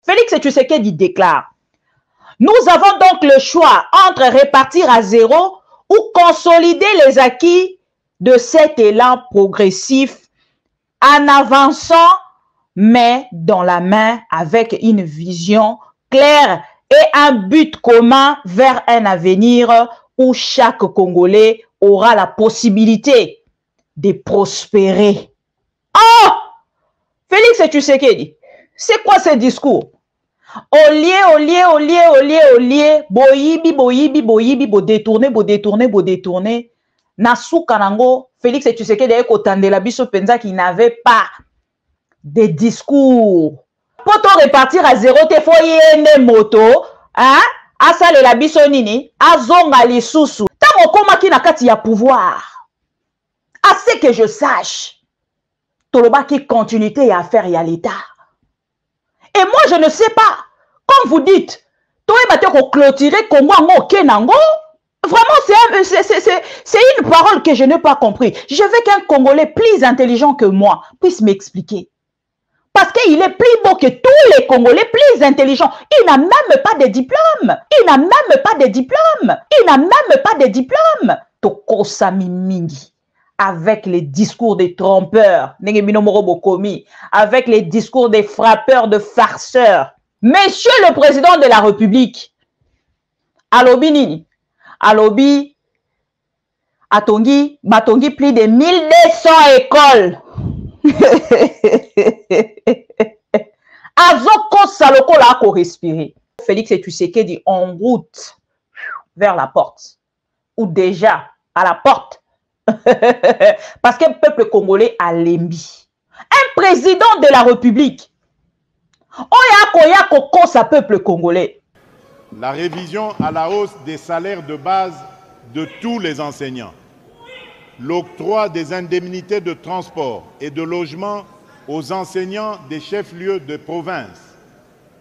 Félix Tshisekedi déclare: nous avons donc le choix entre répartir à zéro ou consolider les acquis de cet élan progressif en avançant, mais dans la main avec une vision claire et un but commun vers un avenir où chaque Congolais aura la possibilité de prospérer. Oh! Félix Tshisekedi, c'est quoi ce discours? Boyibi, détourner. Nasu Kanango, Félix Tshisekedi a kotandela biso penza qui n'avait pas de discours. Pour te répartir à zéro, te faut yene moto, hein? Asale la biso nini, azonga lisusu. Tango koma ki na kati ya pouvoir. Assez que je sache, toloba qui continuité à faire à l'État. Et moi, je ne sais pas. Comme vous dites, toi, tu as clôturé Congo en Kenango. Vraiment, c'est une parole que je n'ai pas compris. Je veux qu'un Congolais plus intelligent que moi puisse m'expliquer. Parce qu'il est plus beau que tous les Congolais plus intelligents. Il n'a même pas de diplôme. Toko Sami Mingi. Avec les discours des trompeurs, avec les discours des frappeurs, de farceurs. Monsieur le Président de la République, Alobi Nini, Alobi, Batongi plus de 1200 écoles. Azoko Saloko là qu'on respirer. Félix Tshisekedi en route vers la porte, ou déjà à la porte. Parce qu'un peuple congolais a l'embi. Un président de la République. Ça peuple congolais. La révision à la hausse des salaires de base de tous les enseignants. L'octroi des indemnités de transport et de logement aux enseignants des chefs-lieux de province.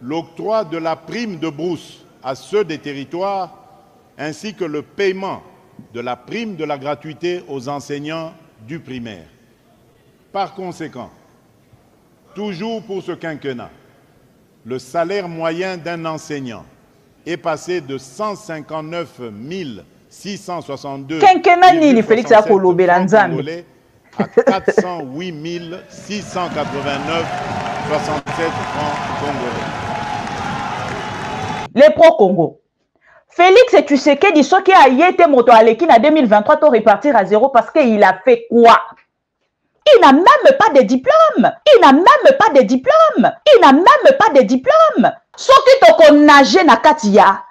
L'octroi de la prime de brousse à ceux des territoires, ainsi que le paiement de la prime de la gratuité aux enseignants du primaire. Par conséquent, toujours pour ce quinquennat, le salaire moyen d'un enseignant est passé de 159 662 Félix à 408 689 67 francs congolais. Les pro-Congo. Félix Tshisekedi, ce qui a été moto à l'équipe en 2023, pour repartir à zéro parce qu'il a fait quoi? Il n'a même pas de diplôme. Ce qui te nage na katia.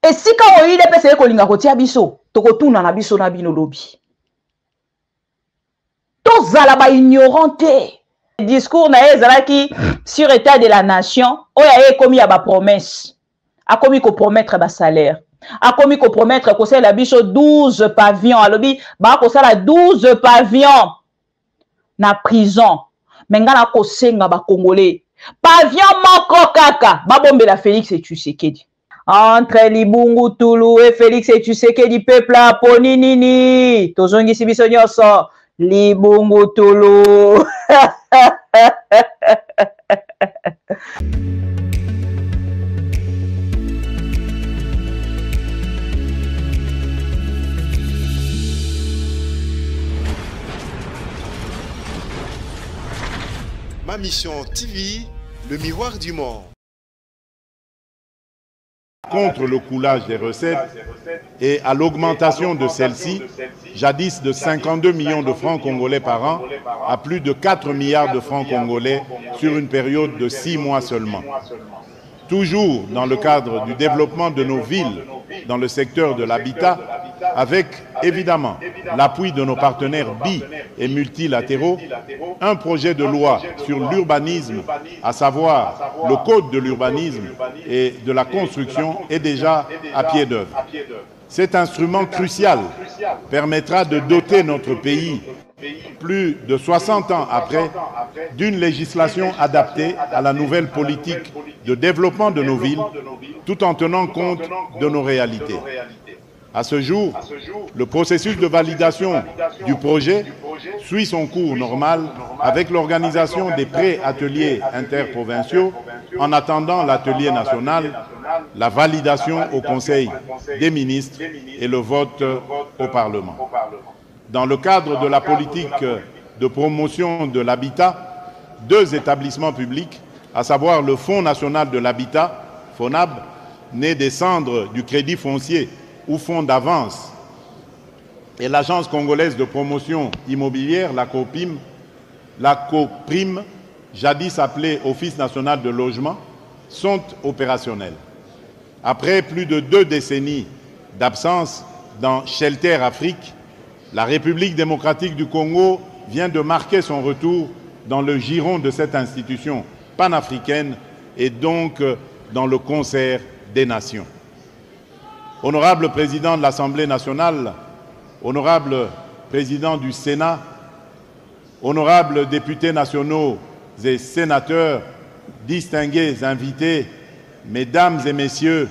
Et si quand il est passé kolinga kotia biso, to kotuna na biso na bino lobi. To zala ba ignoranté. Discours na ezalaki sur état de la nation, oya commis à ba promesse. A commis ko promettre ba salaire. A commis ko promettre ko sala biso 12 pavillons. Alobi ba ko sala 12 pavillons na prison. Menga na ko senga ba congolais. Pavillon moko kaka ba bombela Félix Tshisekedi. Entre Libungu Tulu et Félix Tshisekedi peuple a poni nini. Tozongi sibiso nyoso. Libungu Tulu. Ma mission TV, le miroir du monde. Contre le coulage des recettes et à l'augmentation de celles-ci, jadis de 52 millions de francs congolais par an à plus de 4 milliards de francs congolais sur une période de 6 mois seulement. Toujours dans le cadre du développement de nos villes dans le secteur de l'habitat, avec évidemment l'appui de nos partenaires bi- et multilatéraux, un projet de loi sur l'urbanisme, à savoir le code de l'urbanisme et de la construction, est déjà à pied d'œuvre. Cet instrument crucial permettra de doter notre pays, plus de 60 ans après, d'une législation adaptée à la nouvelle politique de développement de nos villes, tout en tenant compte de nos réalités. À ce jour, le processus de validation du projet suit son cours normal avec l'organisation des pré-ateliers interprovinciaux en attendant l'atelier national, la validation au Conseil des ministres et le vote au Parlement. Dans le cadre de la politique de promotion de l'habitat, 2 établissements publics, à savoir le Fonds national de l'habitat, FONHAB, né des cendres du crédit foncier ou fonds d'avance, et l'Agence congolaise de promotion immobilière, la COPRIM, jadis appelée Office national de logement, sont opérationnels. Après plus de 2 décennies d'absence dans Shelter Afrique, la République démocratique du Congo vient de marquer son retour dans le giron de cette institution panafricaine et donc dans le concert des nations. Honorable président de l'Assemblée nationale, honorable président du Sénat, honorables députés nationaux et sénateurs, distingués invités, mesdames et messieurs,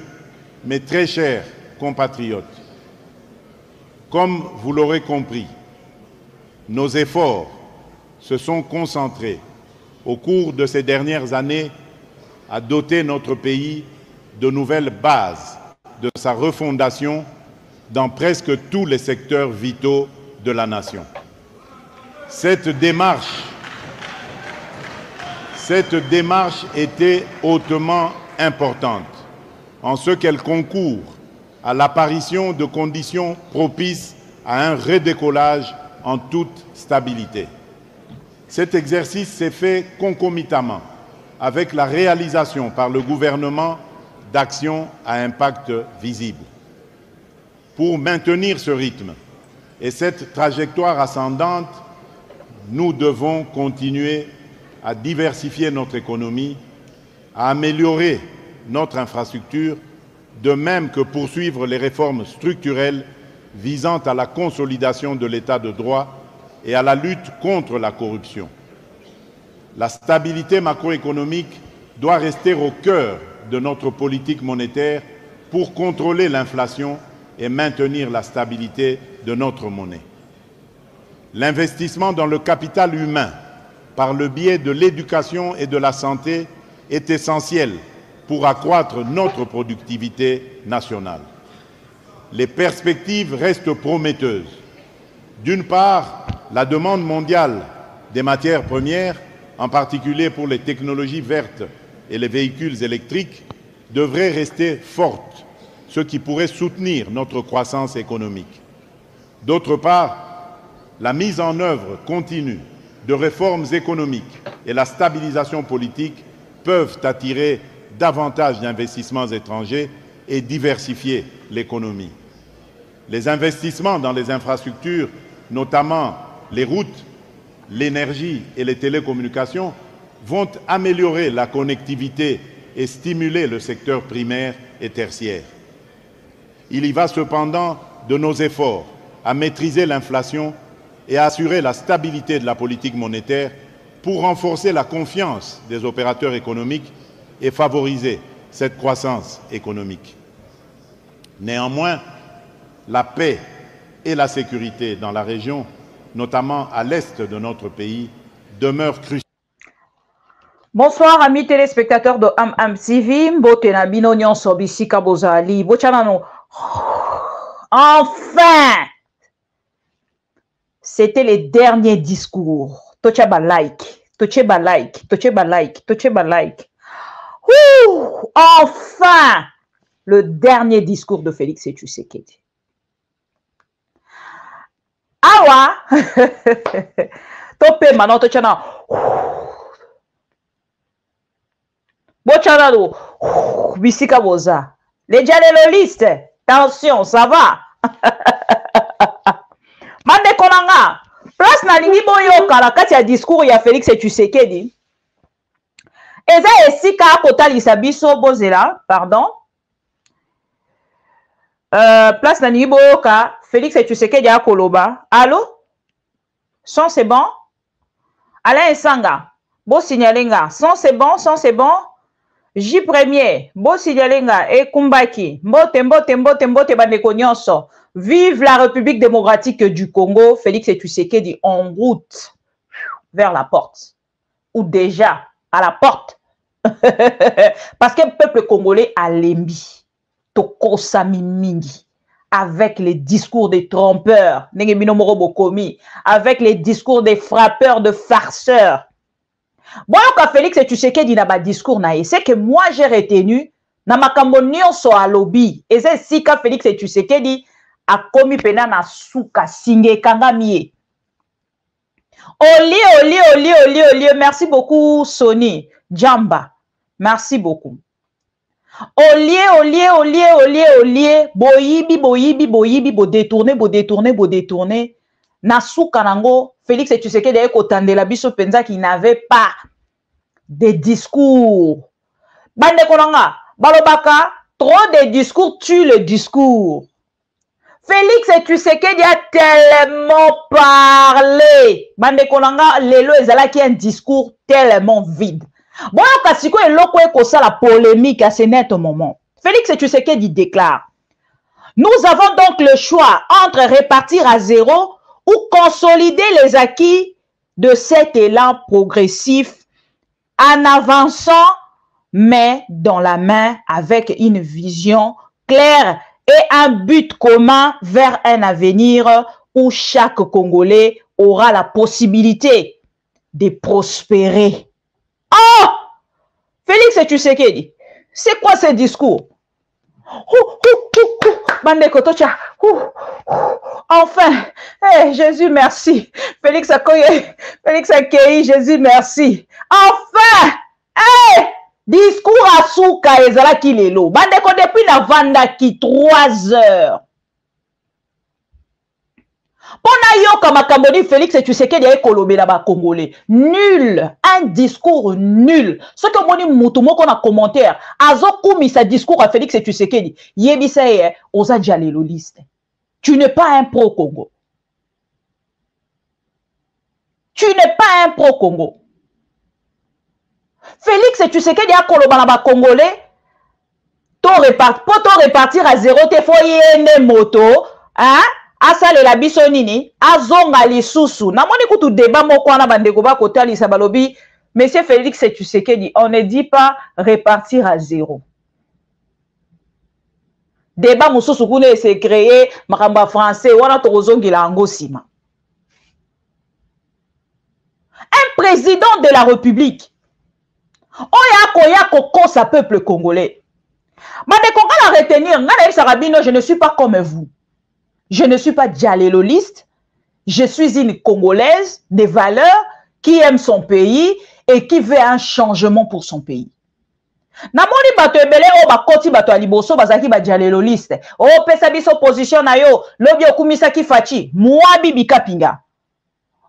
mes très chers compatriotes, comme vous l'aurez compris, nos efforts se sont concentrés au cours de ces dernières années à doter notre pays de nouvelles bases de sa refondation dans presque tous les secteurs vitaux de la nation. Cette démarche était hautement importante en ce qu'elle concourt à l'apparition de conditions propices à un redécollage en toute stabilité. Cet exercice s'est fait concomitamment avec la réalisation par le gouvernement d'actions à impact visible. Pour maintenir ce rythme et cette trajectoire ascendante, nous devons continuer à diversifier notre économie, à améliorer notre infrastructure, de même que poursuivre les réformes structurelles visant à la consolidation de l'état de droit et à la lutte contre la corruption. La stabilité macroéconomique doit rester au cœur de notre politique monétaire pour contrôler l'inflation et maintenir la stabilité de notre monnaie. L'investissement dans le capital humain par le biais de l'éducation et de la santé est essentiel pour accroître notre productivité nationale. Les perspectives restent prometteuses. D'une part, la demande mondiale des matières premières, en particulier pour les technologies vertes et les véhicules électriques, devrait rester forte, ce qui pourrait soutenir notre croissance économique. D'autre part, la mise en œuvre continue de réformes économiques et la stabilisation politique peuvent attirer davantage d'investissements étrangers et diversifier l'économie. Les investissements dans les infrastructures, notamment les routes, l'énergie et les télécommunications, vont améliorer la connectivité et stimuler le secteur primaire et tertiaire. Il y va cependant de nos efforts à maîtriser l'inflation et à assurer la stabilité de la politique monétaire pour renforcer la confiance des opérateurs économiques et favoriser cette croissance économique. Néanmoins, la paix et la sécurité dans la région, notamment à l'est de notre pays, demeurent cruciales. Bonsoir amis téléspectateurs de TV, Mbotena Bino Nyonso Bisika Bozali, Bochanano. Enfin, c'était les derniers discours. Tocheba like, Tocheba like, Tocheba like, Tocheba like. Enfin, le dernier discours de Félix Tshisekedi. Awa, Topé maintenant Tochana. Bochanano, Bisika Boza. Les dialoguistes, attention, ça va. Mande Konanga, place na lingi boyoka la kati ya discours ya Félix Tshisekedi. Eza esika kotalisa biso bozela, pardon. Place na lingi boyoka Félix Tshisekedi a koloba. Allô? Son c'est bon? Alain Sanga, bo signalenga. Son c'est bon, son c'est bon. J premier, Bossi Dialenga et Kumbaki, mbote bandeko nyonso. Vive la République démocratique du Congo, Félix Tshisekedi en route vers la porte. Ou déjà à la porte. Parce que le peuple congolais a l'embi. Tokosa mingi. Avec les discours des trompeurs, avec les discours des frappeurs, de farceurs. Bon, quand Félix Tshisekedi n'a pas discours, c'est que moi j'ai retenu, na makambo nyonso a lobby, et c'est si quand Félix Tshisekedi a commis pena na suka singe kangamie. Olie, merci beaucoup Sony, Jamba, merci beaucoup. Olie, boyibi, bo détourner. Nasuka nango, Félix Tshisekedi a kotandela biso penza qui n'avait pas de discours. Bande konanga, balobaka, trop de discours tue le discours. Félix Tshisekedi a tellement parlé. Bande konanga, lelo ezala qui un discours tellement vide. Bon, kasiko eloko ekosa la polémique à ce net moment. Félix Tshisekedi déclare: nous avons donc le choix entre repartir à zéro ou consolider les acquis de cet élan progressif en avançant, mais dans la main avec une vision claire et un but commun vers un avenir où chaque Congolais aura la possibilité de prospérer. Oh! Félix Tshisekedi, c'est quoi ce discours? Enfin, hey, Jésus merci. Félix Akei, Jésus merci. Enfin, hey, discours à souka ezala kilelo. Bandeko depuis la vanda qui 3 heures. Pona yo kama Kambodi Félix Tshisekedi a kolobela ba Congolais. Nul, un discours nul. Ce que moni mutu moko na commentaire, azokumi sa discours à Félix Tshisekedi. Yebisa ye oza jalelo liste. Tu n'es pas un pro-Congo. Tu n'es pas un pro-Congo. Félix Tshisekedi a kolobala ba Congolais. Pour repartir à zéro, te faut yene moto, hein? Asale la biso nini, azonga lisusu. Na moni kutu débat moko na bandeko ba kotali sa balobi, Monsieur Félix Tshisekedi, on ne dit pas repartir à zéro. Débat mususu kune s'est créé makamba français wana tozongi la ngosima. Un président de la République. Oya koko sa peuple congolais. Bandeko ngala retenir, ngala sarabino, je ne suis pas comme vous. Je ne suis pas dialéloliste, je suis une Congolaise des valeurs qui aime son pays et qui veut un changement pour son pays. Namoni bato ebele o bakoti bato aliboso bazaki ba dialéloliste. O pesa biso opposition na yo, lobi okumisa ki fachi, moi Bibi Kapinga.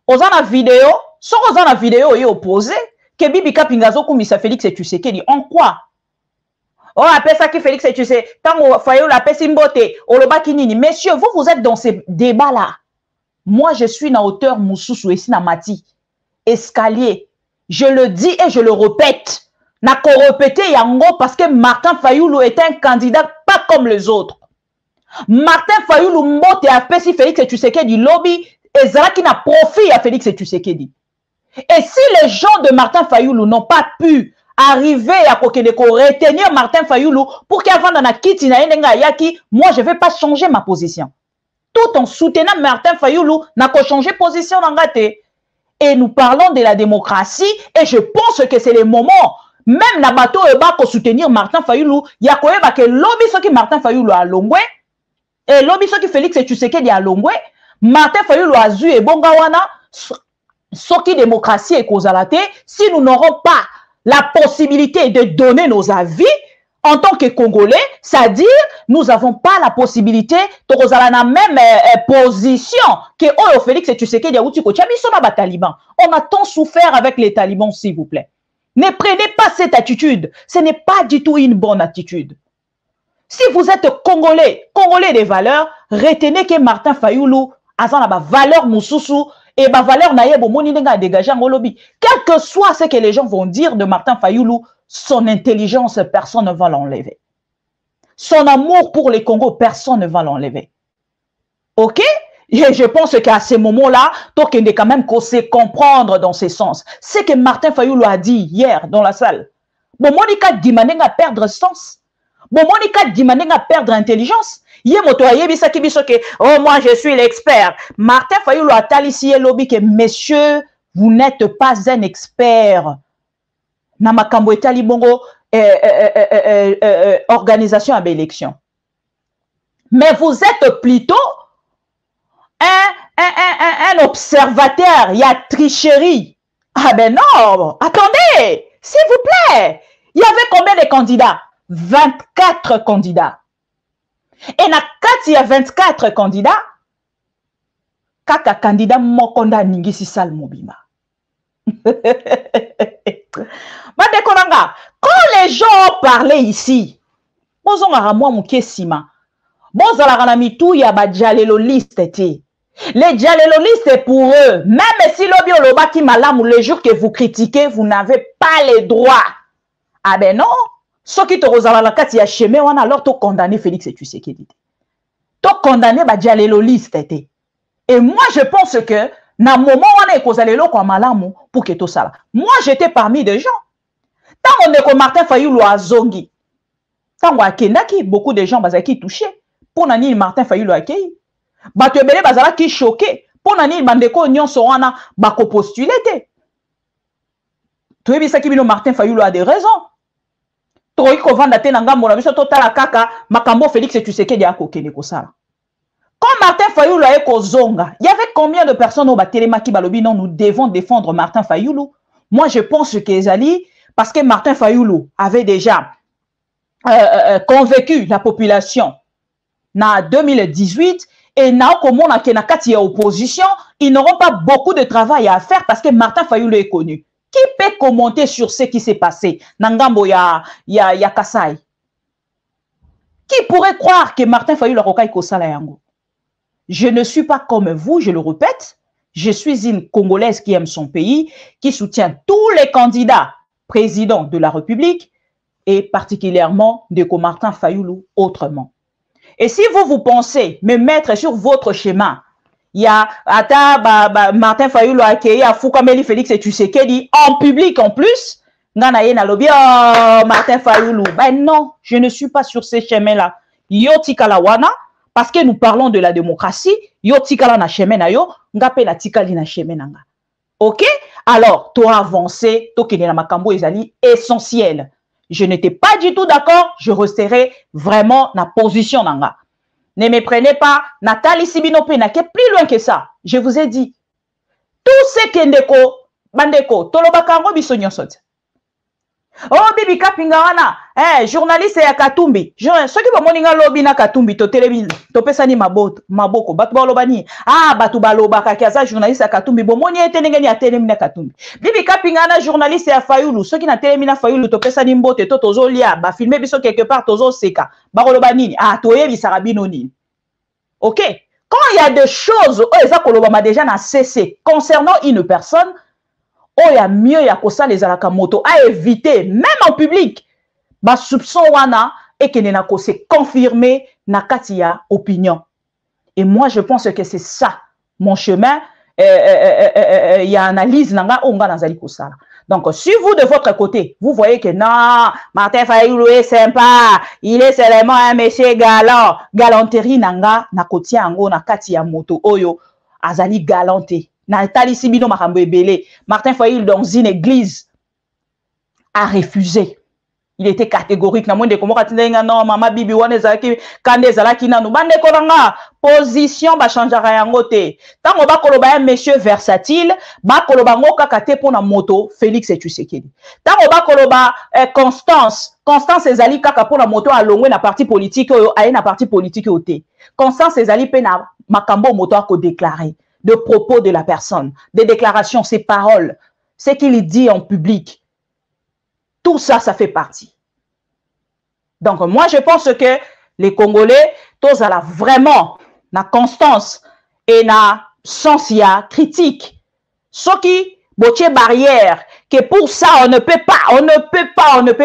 Ozana vidéo, soko ozana vidéo yo opposé que Bibi Kapinga zo kumisa Félix Tshisekedi en quoi? Oh, après ça qui Félix Tshisekedi, tant Fayou la Pessimbote, Oloba Kinini. Messieurs, vous êtes dans ces débats-là. Moi, je suis na hauteur Moussoussou et Sinamati. Escalier. Je le dis et je le répète. N'a qu'à répéter Yango parce que Martin Fayoulou est un candidat pas comme les autres. Martin Fayoulou Mbote a fait si Félix Tshisekedi lobby et Zara qui n'a profit à Félix Tshisekedi. Et si les gens de Martin Fayoulou n'ont pas pu arriver à retenir Martin Fayoulou pour qu'avant dans la kiti na yenga yaki, moi je vais pas changer ma position. Tout en soutenant Martin Fayoulou, n'a pas changé position dans gâte. Et nous parlons de la démocratie et je pense que c'est le moment. Même na bateau et ba pour soutenir Martin Fayoulou, ya koyeba que lobby so ki Martin Fayoulou a longwe et lobby so ki Félix Tshisekedi a longwe, Martin Fayoulou a zu et bonga wana so ki démocratie et kozalate, si nous n'aurons pas la possibilité de donner nos avis en tant que Congolais, c'est-à-dire nous n'avons pas la possibilité de dans la même position que Oyo Félix Tshisekedi a outi ko tchabisona ba talibans. On a tant souffert avec les talibans, s'il vous plaît. Ne prenez pas cette attitude. Ce n'est pas du tout une bonne attitude. Si vous êtes Congolais, Congolais des valeurs, retenez que Martin Fayoulou a la valeur Moussoussou et ma valeur naïe bomoni nenga dégager en lobby. Quel que soit ce que les gens vont dire de Martin Fayoulou, son intelligence, personne ne va l'enlever. Son amour pour les Congos, personne ne va l'enlever. Ok? Et je pense qu'à ce moment-là, il est quand même qu'on sait comprendre dans ce sens. Ce que Martin Fayoulou a dit hier dans la salle. Bon, Monica demandé à perdre sens. Bon, Monica demandé à perdre intelligence. Hier, oh, moi, je suis l'expert. Martin Fayoulou a dit ici, lobby, que messieurs, vous n'êtes pas un expert. Namakambo etali bongo organisation à l'élection. Mais vous êtes plutôt un observateur, il y a tricherie. Ah ben non, attendez, s'il vous plaît. Il y avait combien de candidats? 24 candidats. Et quand il y a 24 candidats, kaka candidat mokonda ningisi sal mobima. Quand les gens parlaient ici, bonjour à moi mon kesima. Bonjour à la mitou ya ba dialéloliste té. Les dialéloliste pour eux, même si l'obi oloba ki malamu le jour que vous critiquez, vous n'avez pas les droits. Ah ben non, ceux qui te rozala la kati ya chemin wana alors to condamné Félix Tshisekedi. To condamné ba dialéloliste té. Et moi je pense que na moment wana ekozalelo kwa malamu pour que tout ça. Moi j'étais parmi des gens. Tant on est comme Martin Fayoulou a zongi. Tant on a kendaki, beaucoup de gens bazaki touchés. Pour nani Martin Fayoulou a kei. Bato ebele bazala ki choqué. Pour nani bandeko nyonso wana bako postulé te. Tu es bisa ki bino Martin Fayoulou a des raisons. Toi ko vanda te na ngambo na biso totala kaka makambo Félix Tshisekedi a kokene ko sala. Quand Martin Fayoulou a eko zonga, il y avait combien de personnes au batelema ki balobi non nous devons défendre Martin Fayoulou. Moi je pense que Ezali parce que Martin Fayoulou avait déjà convaincu la population en 2018 et comme on a kati opposition, ils n'auront pas beaucoup de travail à faire parce que Martin Fayoulou est connu. Qui peut commenter sur ce qui s'est passé? Nangambo ya Kasai. Qui pourrait croire que Martin Fayoulou a rokai kosala yango? Je ne suis pas comme vous, je le répète. Je suis une Congolaise qui aime son pays, qui soutient tous les candidats président de la République et particulièrement de Martin Fayoulou autrement. Et si vous pensez me mettre sur votre schéma, il y a Martin Fayoulou a accueilli à Foukameli Félix Tshisekedi en public en plus, Martin Fayoulou. Ben non, je ne suis pas sur ce chemin-là. Yoti Kalawana, parce que nous parlons de la démocratie, Yoti Kala na chemin na yo, ngape na tikali na chemin nanga. Ok? Alors, toi avancé, toi qui est dans ma cambo ezali essentiel. Je n'étais pas du tout d'accord, je resterai vraiment dans la position nanga. Ne me prenez pas, Nathalie Sibinope n'a que plus loin que ça. Je vous ai dit, tout ce que ndeko, bandeko, toloba kango bisonyo sote. Oh, bibi kapingawana, journaliste ya Katumbi. Ceux qui vont moninga lobby na Katumbi, to télébi, to pesani maboko, batu balobani. Ah, batu balobaka kiaza journaliste ya Katumbi. Bon, moni etenengeni ya télémi na Katumbi. Bibi kapingana journaliste ya Fayoulou. Ceux qui na télémi na Fayoulou, to pesani mbote, to tozo lia, ba filmer biso quelque part, tozo seka. Barolobani, ah, toye bisarabino ni. Ok? Quand il y a des choses, oh, eza kolobama déjà na cessé concernant une personne, oh, il y a mieux, il y a que ça, les alakamoto, à éviter, même en public, bah, soupçon wana, et que n'a se confirmer, na katia opinion. Et moi, je pense que c'est ça, mon chemin, il y a analyse, nanga, onga nazali kosala. Donc, si vous, de votre côté, vous voyez que non, Martin Fayoulou est sympa, il est seulement un monsieur galant, galanterie, nanga, na kotia ango, na katia moto, oyo, azali galanté. Martin Fayoulou dans une église a refusé. Il était catégorique. Non, maman bibi position ba changera yango te. Tant ba koloba un monsieur versatile, ba koloba ngoka kate pona moto Félix Tshisekedi. Tant ba koloba Constance ezali kaka pona moto alongwe na parti politique oyo aye na parti politique ote. Constance ezali pe na makambo moto a ko déclarer. De propos de la personne, des déclarations, ses paroles, ce qu'il dit en public. Tout ça, ça fait partie. Donc, moi, je pense que les Congolais, tous à la vraiment, na constance et na sens ya critique. Ce qui, botier barrière, que pour ça, on ne peut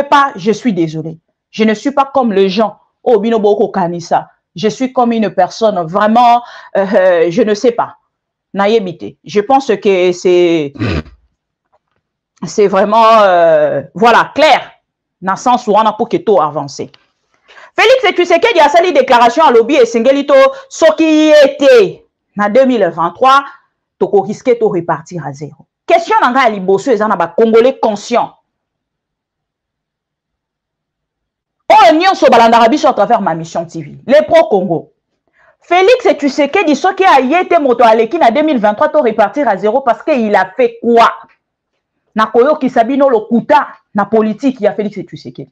pas, je suis désolé. Je ne suis pas comme les gens. Oh, binoboko kanisa. Je suis comme une personne vraiment, je ne sais pas. Naïmité. Je pense que c'est vraiment, voilà, clair. Dans le sens où on a pour que tout avancé. Félix Tshisekedi a sali déclaration à lobby et Sengelito, ce qui était en 2023, tu risquer de repartir à zéro. Question dans la liboso et dans Congolais conscient. On est sur Balandarabi à travers ma mission TV. Les pro-Congo. Félix Tshisekedi, ce qui a été moto à l'équipe en 2023, tu repartir à zéro parce qu'il a fait quoi? Na koyo kisabino lo kuta na politique, il y a Félix Tshisekedi.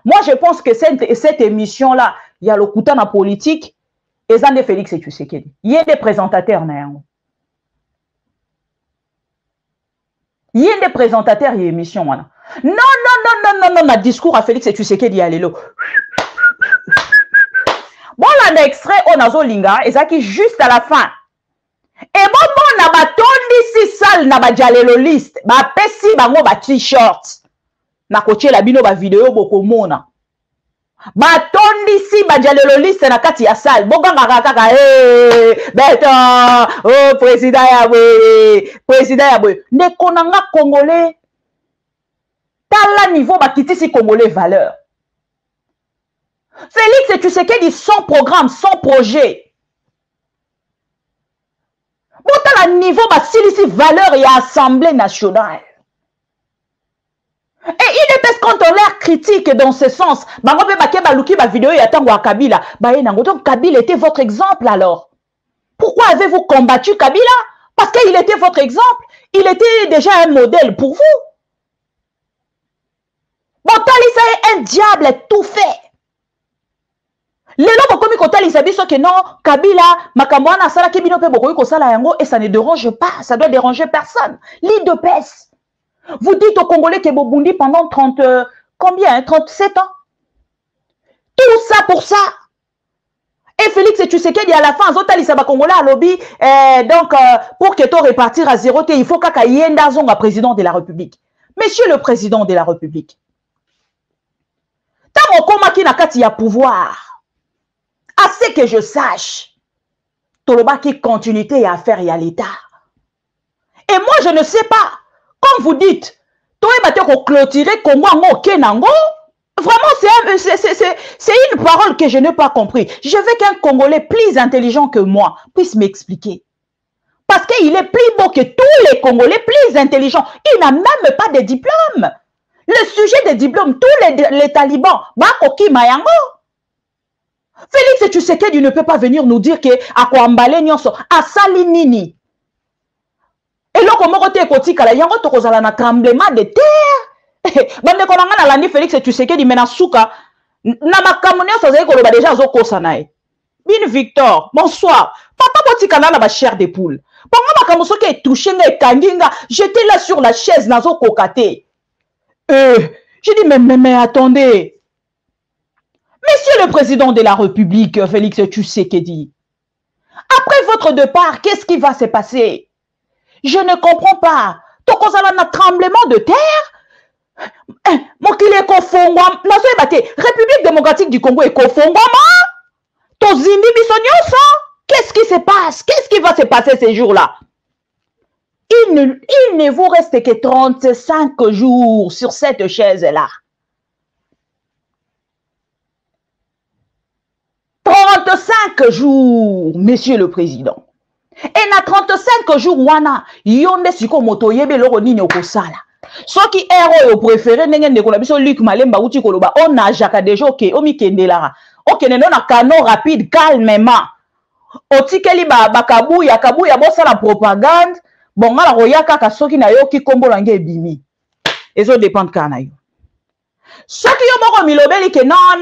Moi, je pense que cette émission-là, il y a le couteau dans la politique et ça de Félix Tshisekedi. Il y a des présentateurs. Il y a des présentateurs et émissions. Non, discours à Félix Tshisekedi, allez là. Bon, là, l'extrait, on a Zolinga, et ça qui juste à la fin. Et bon, on a tondi si sale, na ba jalelo liste, ba pesi bango ba t-shirt. Na koche la bino ba vidéo boko mona. Ba tondi si ba jalelo liste na kati ya salle. Boganga kaka beto oh président ya boy. Ne konanga congolais. Tala niveau ba kitisi congolais valeur. Félix Tshisekedi son programme, son projet. Bon tala niveau ba silisi valeur et assemblée nationale. Et il est quand on l'air critique dans ce sens. Donc Kabila était votre exemple alors. Pourquoi avez-vous combattu Kabila? Parce qu'il était votre exemple. Il était déjà un modèle pour vous. Bon, Talisa est un diable tout fait. Les gens comme Talisa disent que non, Kabila, Makamwana, Sala Kibino Pebo Kosala Yango, et ça ne dérange pas, ça doit déranger personne. L'île de pèse. Vous dites aux Congolais que Bobundi pendant 30, combien, 37 ans? Tout ça pour ça. Et Félix Tshisekedi à la fin, Zotalisa Congolais à lobby, donc pour que tu repartir à zéro, il faut qu'à Yenda Zonga président de la République. Monsieur le président de la République, tant qu'on qui n'a qu'à y a pouvoir, assez que je sache, Toloba qui continuité à faire y a l'État. Et moi je ne sais pas. Comme vous dites, toi et clôturer Congo en Kenango, vraiment c'est une parole que je n'ai pas compris. Je veux qu'un Congolais plus intelligent que moi puisse m'expliquer. Parce qu'il est plus beau que tous les Congolais plus intelligents. Il n'a même pas de diplôme. Le sujet des diplômes, tous les talibans, Bakoki Mayango. Félix Tshisekedi ne peut pas venir nous dire que à quoi emballer nyonso, à Salinini. Et là, comment on dit que y a un tremblement de terre? Bande konanga na landi Félix Tshisekedi mena souka na makamunyo soze ko loba déjà zo kosanae. Bin Victor, bonsoir. Papa botika na ba chair de poule. Bonga makamuso ke touché nga kanginga, j'étais là sur la chaise nazo kokate. J'ai dit mais attendez. Monsieur le président de la République Félix Tshisekedi. Après votre départ, qu'est-ce qui va se passer? Je ne comprends pas. Tokozala na tremblement de terre? Mon qu'il est confondant. République démocratique du Congo est confondant. Tozindi bisonyoso. Qu'est-ce qui se passe? Qu'est-ce qui va se passer ces jours-là? Il ne vous reste que 35 jours sur cette chaise-là. 35 jours, monsieur le président. Et na 35 jours, wana, yonde siko moto yebe loro nini okosala. So ki héros yo préféré nenge ndeko na biso Luc Malemba uti koloba on a jaka déjà ok omi kendelara. Ok neno na canon rapide calmement. Otikeli bakabuya kabuya bosa la propagande. Bon ngala royaka ka soki na yo ki kombo lange ebimi. Ezo dépendre kana yo. Soki yo moko milobeli ke non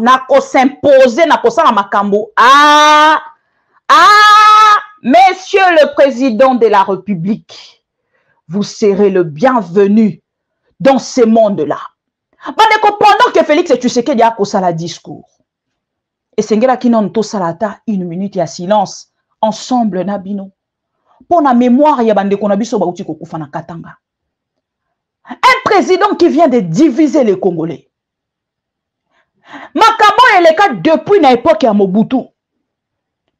na ko s'imposer na ko sala makambo. Monsieur le président de la République, vous serez le bienvenu dans ce monde-là. Pendant que Félix Tshisekedi a kosa la discours, et Sengela Kinon to salata une minute, il y a silence ensemble na bino. Pour la mémoire, il y a bande konabiso ba uti kokufa na Katanga. Un président qui vient de diviser les Congolais. Makambo et les cas depuis na époque ya Mobutu.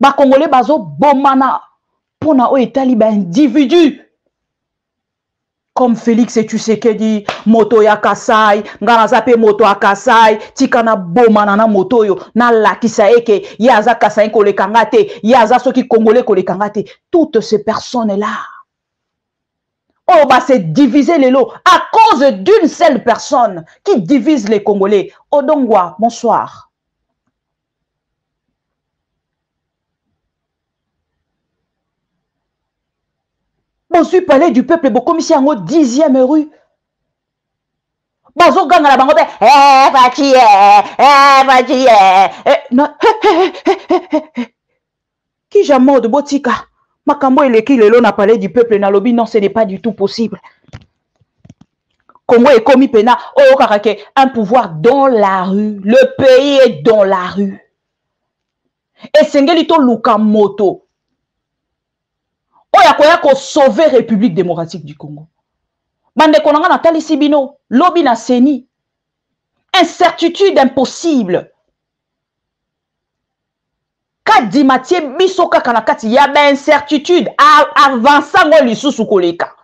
Ba Congolais bazo bomana pour na o etali ba individu. Comme Félix et Tshisekedi, moto ya Kasai, ngana zape moto ya Kasai, tikana bomana na moto yo, na lakisa eke, yaza Kasai ko le kangate, yaza soki Congolais ko le kangate. Toutes ces personnes-là, oh bah c'est diviser les lots à cause d'une seule personne qui divise les Congolais. Odongwa, bonsoir. Bon, suis palais du peuple, bon, comme ici en haut, 10e rue. Bazo gang la bangote, qui jamais de botika. Makambo et l'équipe, le n'a parlé du peuple, na lobby, non, ce n'est pas du tout possible. Congo est commis pena, oh, karake, un pouvoir dans la rue. Le pays est dans la rue. Et Sengelito Lukamoto. Il y a sauver la République démocratique du Congo. Bande konanga na tali sibino, lobby na seni. Incertitude impossible. Kadi matie bisoka kanakati ya ba incertitude avançant ngo lisusu koleka.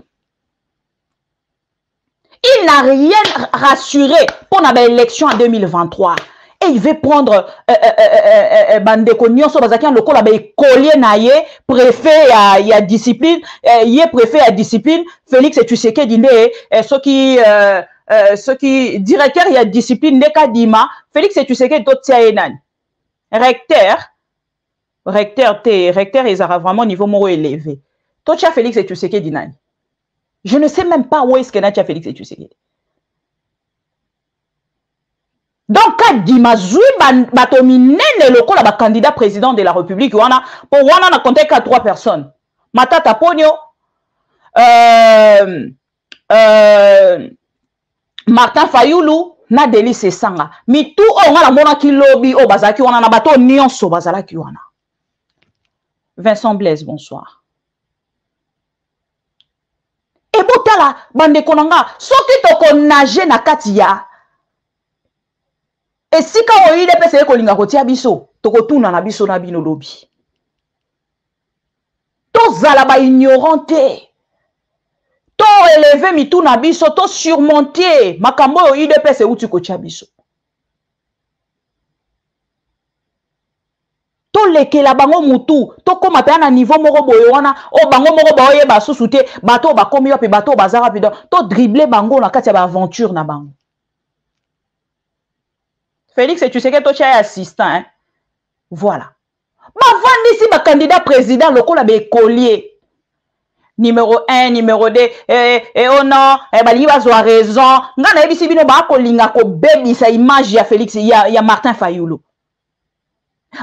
Il n'a rien rassuré pour la élection en 2023. Et il veut prendre Bandeko Nyonso Bazaki en local la collier naie préfet à discipline yé préfet à discipline Félix et Tshisekedi dinde ce qui directeur il y a discipline de Kadima Félix et Tshisekedi tout tia enani recteur ils aura vraiment niveau moro élevé tout tia Félix et Tshisekedi nani je ne sais même pas où est-ce que na tia Félix et Tshisekedi. Donc, quand Dimazui Batomine le candidat président de la République, pour wana na compté qu'à 3 personnes. Matata Ponyo, Martin Fayoulou, na Delis Sanga. Mi tout on a la mona ki lobby o bazaki wana na bato nyonso bazala ki wana. Vincent Blaise, bonsoir. Et botala bande konanga, soki toko nage na katia. Et si quand on y est passé kolinga kotia biso, toko tuna na biso na bino lobby. To zala ba ignoranté. To élevé mi tuna biso, to surmonter makambo o y est passé uti kotia biso. To leke la bango mutu, to koma pe na niveau moko boyo wana, o bango moko ba oye ba susute, bato ba komi pe bato bazara pe to dribbler bango na kati ya ba aventure na bango. Félix et tu sais que toi tu es assistant, hein? Voilà. Ma vandi si ma candidat président local a be collier. Numéro 1, numéro 2, oh non, bali bazo a raison. Ngana ebisi bino ba kolinga ko baby sa image ya Félix ya Martin Fayoulou.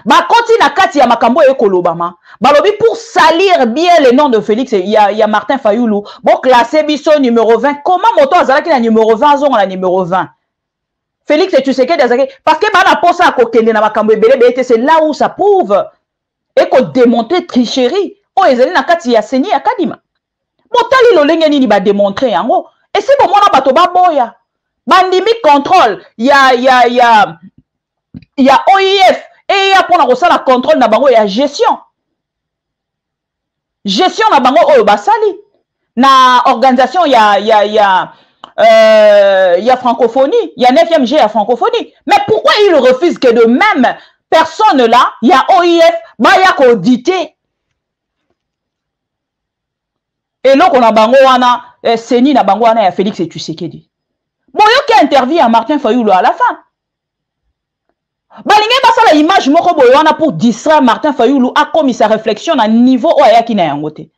Ba konti na kati ya makambo e kolobama. Balobi pour salir bien le nom de Félix il y a Martin Fayoulou. Bon classé biso numéro 20. Comment moto azalaki na numéro 20 zon na numéro 20? Félix et tu sais que parce que bana posa à kokende na makambo ebele c'est là où ça prouve et qu'on démontrer tricherie. Oh ezali na kati ya seni ya kadima. Botali lo lenge nini ba démontrer yango. Et c'est bon mona bato ba boya. Bandimi contrôle. Ya OIF et ya pona ko sala contrôle na bango ya gestion. Gestion na bango oyo basali. Na organisation il y a francophonie, il y a 9e G à francophonie. Mais pourquoi il refuse que de même personne là, il y a OIF, bah il y a audité. Et là on a bango wana, Seni na bango wana ya Félix et Tshisekedi. Bon yo qui intervient à Martin Fayoulou à la fin. Balinge basa la image moko boyo wana pour distraire Martin Fayoulou a commis sa réflexion à niveau o ya ki na yangote.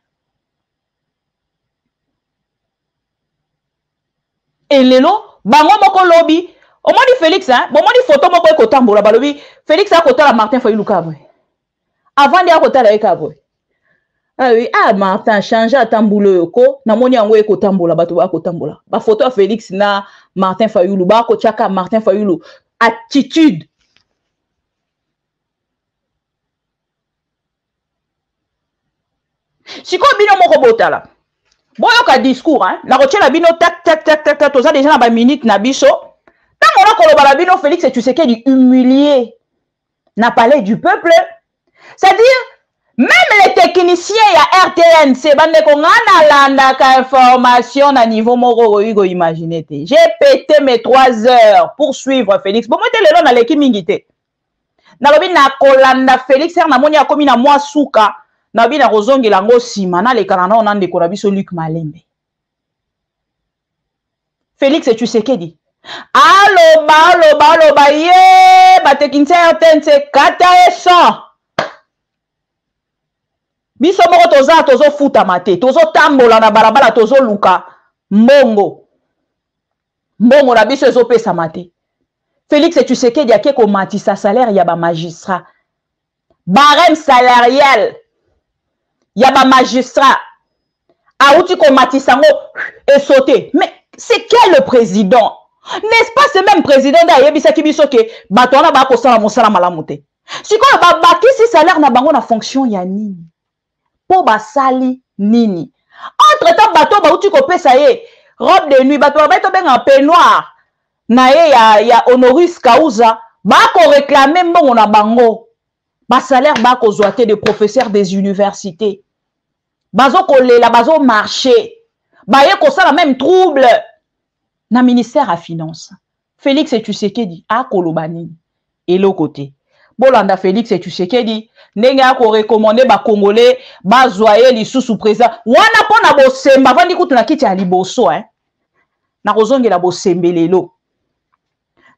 Et lelo, bango moko lobby, au moins dit Félix, hein, bon, moi dit photo moko eko tambola, balobi, Félix a côté la Martin Fayoulou kabwe. Avant de a côté la kabwe. Ah oui, ah Martin change à tamboule yoko, na moni yango eko tambola, bato ba ko tambola. Ba photo a Félix na Martin Fayoulou, ba ko chaka Martin Fayoulou. Attitude. Sikoyo bino moko botala. Boyoka discours, hein. Na roche la bino tac tac tac tac tac toza déjà na ba minute na biso. Tant on a koloba la bino Félix Tshisekedi humilié na palais du peuple. C'est-à-dire même les techniciens ya RTNC bande ko ngana landa ka information na niveau moko oyigo imaginer te. J'ai pété mes 3 heures pour suivre Félix. Bon moi te lelo na leki mingi te. Na lobi na kolanda Félix na moni akomi na mwa suka. Na bi na kozongela ngo sima na lekana na onande ko na biso Luc Malembe. Félix Tshisekedi. Aloba ye batekinisa RTNC kata eso. Biso moko tozo futa mate, tozo tambola na barabara tozo luka mbongo. Mbongo na biso ezo pesa mate. Félix Tshisekedi ake ko matisa salaire ya ba magistrat. Barème salarial ya ba magistrat. Aouti ko matisa ngo et sauter. Mais c'est quel le président? N'est-ce pas ce même président d'Ayebisa qui biso ke batona ba ko sala mosala malamu te. Sikoyo ba bakisi salaire na bango na fonction ya nini? Po basali nini? Entre temps bato ba uti ko pesa ye robe de nuit bato ba to benga peignoir na ye ya Honoris Causa ba ko réclamer mbongo na bango. Ba salaire ba ko zoate de professeurs des universités. Bazo ko lela bazo marcher. Ba ye ko sala même trouble. Na ministère à finance. Félix Tshisekedi a kolobani et l'autre côté. Bolanda Félix Tshisekedi ndenge ako recommander ba Congolais ba zoyer li sous président. Wana pona bosemba vandi kutu na kiti ya liboso hein. Na kozongela bosembelelo.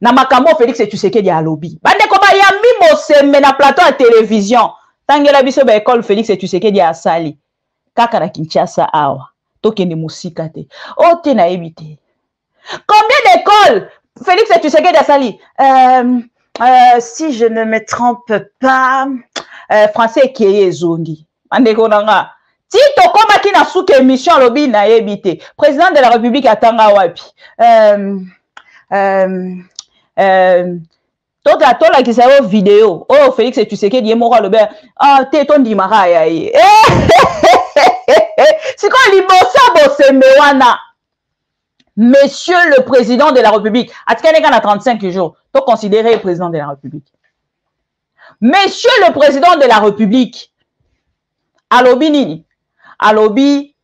Na makambo Félix Tshisekedi a lobby. Bande ko ba yambi bosembe na plateau à télévision. Tangela biso ba école Félix Tshisekedi a sali. Kaka na Kinshasa awa. Tokende musika te. O te na ebite. Combien d'écoles Félix Tshisekedi a sali? Si je ne me trompe pas, français qui est zongi. Andeko nanga. Si tokoma ki na souke émission lobi na ebite. Président de la République atanga wapi. Tola ki sa yo vidéo. Oh Félix Tshisekedi ye moko lobe. Ah te ton di mara ya ye. Siko libosa bosembe wana. Monsieur le président de la République, à 35 jours, tu considéré le président de la République. Monsieur le président de la République, alobi nini? Alobi,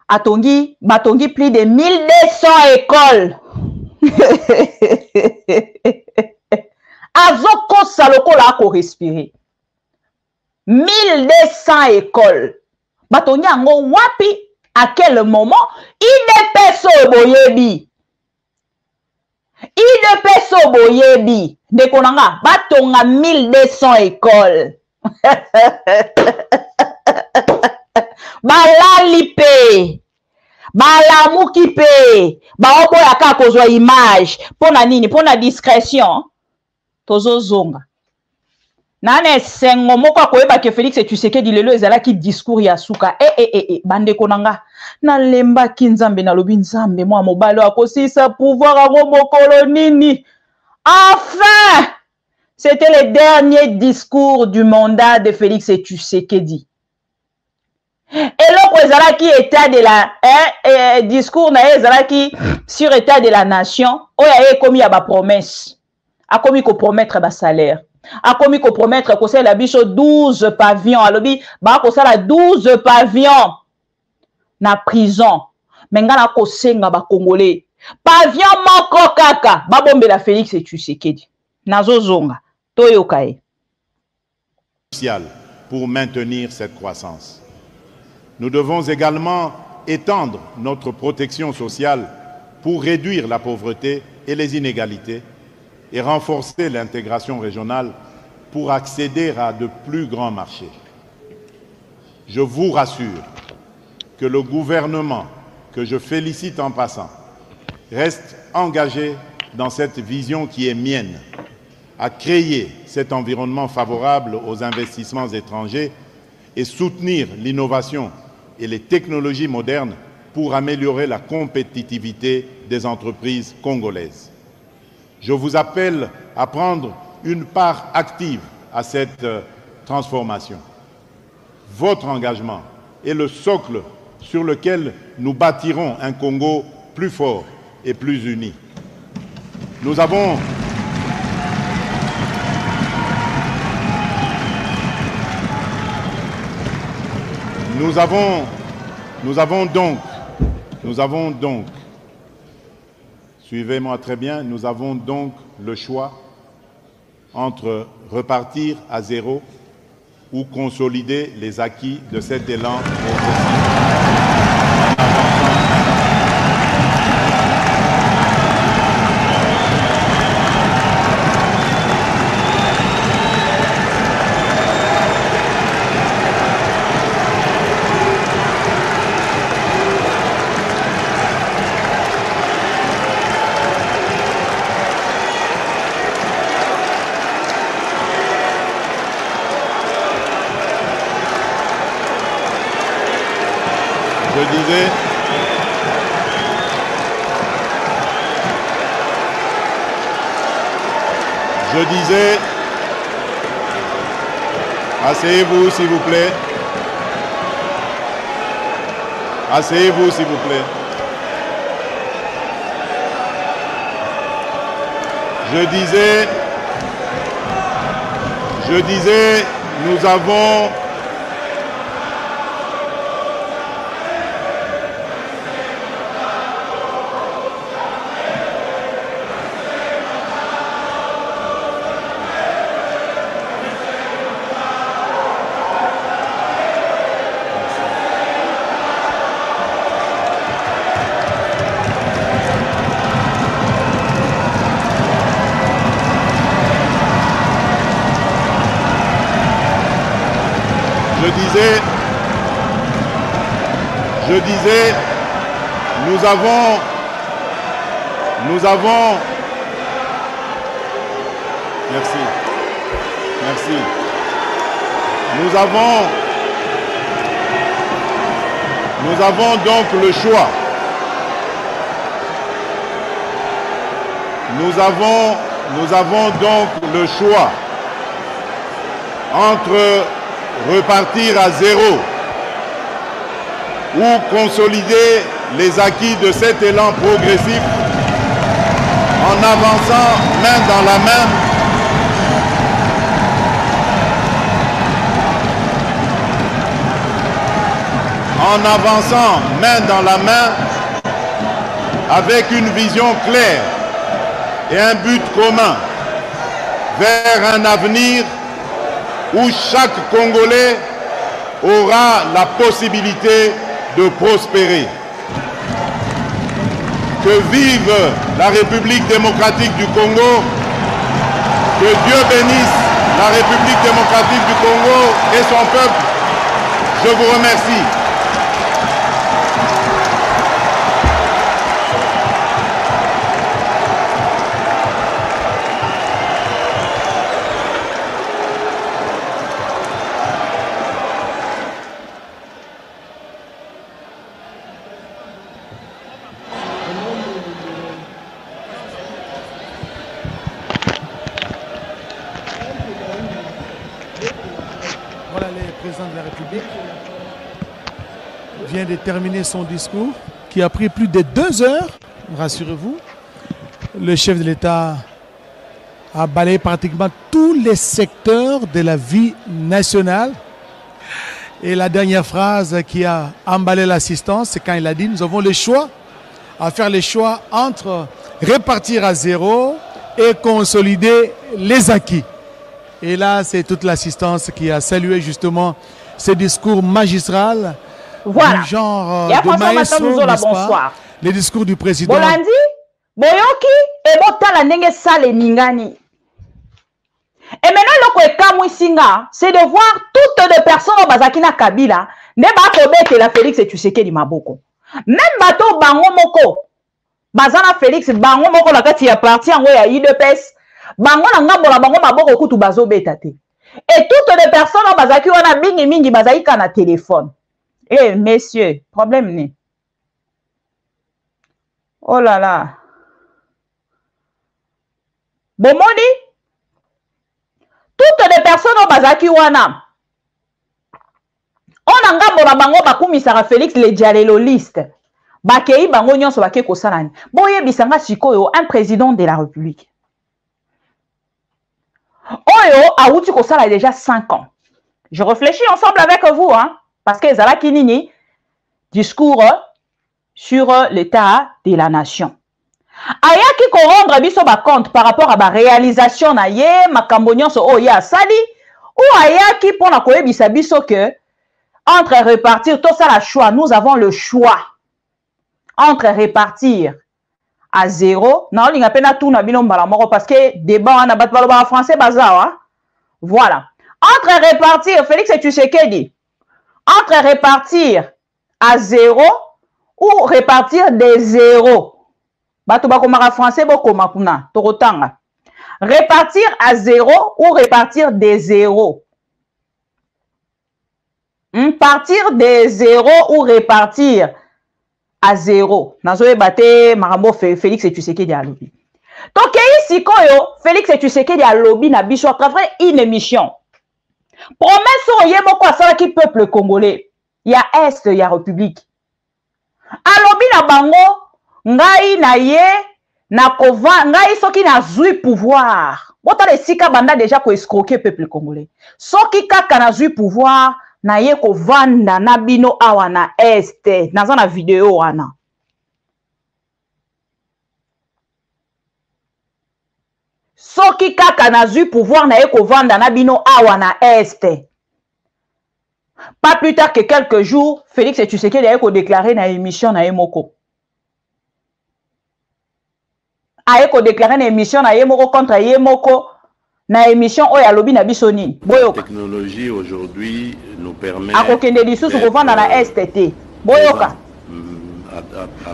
atongi, batongi plus de 1200 écoles. Azoko saloko la ko respirer. 1200 écoles. Batongi ango wapi? À quel moment il boyebi de konanga batonga 1200 écoles balalipe balamuki pe baoboya ka kozwa image pona nini pona discrétion tozo zonga nane sengo moko akoyeba ke Félix Tshisekedi lelo ezalaki discours ya suka bande konanga na lemba kinzambe na lobi nzambe mwa mobalo akosisa pouvoir ango mokolo nini. Enfin c'était le dernier discours du mandat de Félix Tshisekedi. Et l'autre ezalaki état de la discours na ezalaki sur état de la nation oya komi ya ba promesse akomi ko promettre ba salaire. A commis qu'on promettre que c'est la biche 12 pavillons. Alobi, bah, que ça la 12 pavillons. Na prison. Mengana ko senga ba Congolais. Pavillon moko kaka. Ba bombe la Félix Tshisekedi. Nazo zonga. Toyo kae. Pour maintenir cette croissance. Nous devons également étendre notre protection sociale pour réduire la pauvreté et les inégalités et renforcer l'intégration régionale pour accéder à de plus grands marchés. Je vous rassure que le gouvernement, que je félicite en passant, reste engagé dans cette vision qui est mienne, à créer cet environnement favorable aux investissements étrangers et soutenir l'innovation et les technologies modernes pour améliorer la compétitivité des entreprises congolaises. Je vous appelle à prendre une part active à cette transformation. Votre engagement est le socle sur lequel nous bâtirons un Congo plus fort et plus uni. Nous avons donc, suivez-moi très bien, nous avons donc le choix entre repartir à zéro ou consolider les acquis de cet élan Je disais, asseyez-vous s'il vous plaît. Asseyez-vous s'il vous plaît. Je disais, nous avons Je disais, nous avons, merci, nous avons donc le choix. Nous avons donc le choix entre repartir à zéro ou consolider les acquis de cet élan progressif en avançant main dans la main avec une vision claire et un but commun vers un avenir où chaque Congolais aura la possibilité de prospérer. Que vive la République démocratique du Congo, que Dieu bénisse la République démocratique du Congo et son peuple. Je vous remercie. Vient de terminer son discours qui a pris plus de 2 heures, rassurez-vous. Le chef de l'État a balayé pratiquement tous les secteurs de la vie nationale. Et la dernière phrase qui a emballé l'assistance, c'est quand il a dit: nous avons le choix, à faire le choix entre repartir à zéro et consolider les acquis. Et là, c'est toute l'assistance qui a salué justement ce discours magistral. Voilà. Du genre de maestro, bonsoir. Le discours du président. Bolandi, boyoki, et botala nenge sale ningani. Et maintenant, le kwekamu singa, c'est de voir toutes les personnes au Bazakina Kabila, ne ba kobete la Félix et Tshisekedi maboko. Même bato bango moko, bazana Félix bango moko la kati ya parti en ya IDPS, bango na ngabola bango maboko kutu bazo betate. Et toutes les personnes au Bazaki wana mingi mingi bazaika na téléphone. Eh, messieurs, problème n'est. Oh là là. Bomoni, toutes les personnes au Bazaki wana, mpona ngambo na bango bakumisaka Félix le dialéloliste bakei bango nyonso bake kosala nini boyebisanga sikoyo un président de la République oyo awuti kosala déjà 5 ans. Je réfléchis ensemble avec vous, hein, parce que ezalaki nini discours sur l'état de la nation. Ayaki ko rendre biso ba compte par rapport à ba réalisation na ye makambo nyonso oyo asali ou ayaki pona koyebisa biso que entre répartir tout ça la choix, nous avons le choix entre répartir à 0 na olinga pena tout na bino mbala moko parce que débat na bat baloba français bazawa. Voilà. Entre répartir, Félix Tshisekedi, entre répartir à 0 ou répartir des 0. Bato bakomaka français bokoma kuna tokotanga. Répartir à 0 ou répartir des 0. Partir des 0 ou répartir à 0. Nazoe bate marambo Félix Tshisekedi a lobby. Donc ici koyo Félix Tshisekedi a lobby na biso à travers une émission. Promesse oye moko asala ki peuple congolais. Ya Est, ya République. Alobi na bango ngai na ye na kova ngai soki na zui pouvoir. Bota le sika banda déjà ko escroquer peuple congolais. Soki kaka na zui pouvoir na ye ko vanda na bino awa na Est. Naza na vidéo wana. Soki kaka na zui pouvoir na ye ko vanda na bino awa na Est. Pas plus tard que quelques jours, Félix Tshisekedi a déclaré na émission na Yemoko. A déclaré na émission na Yemoko contre Yemoko na émission oya lobi na bisoni. La technologie aujourd'hui nous permet à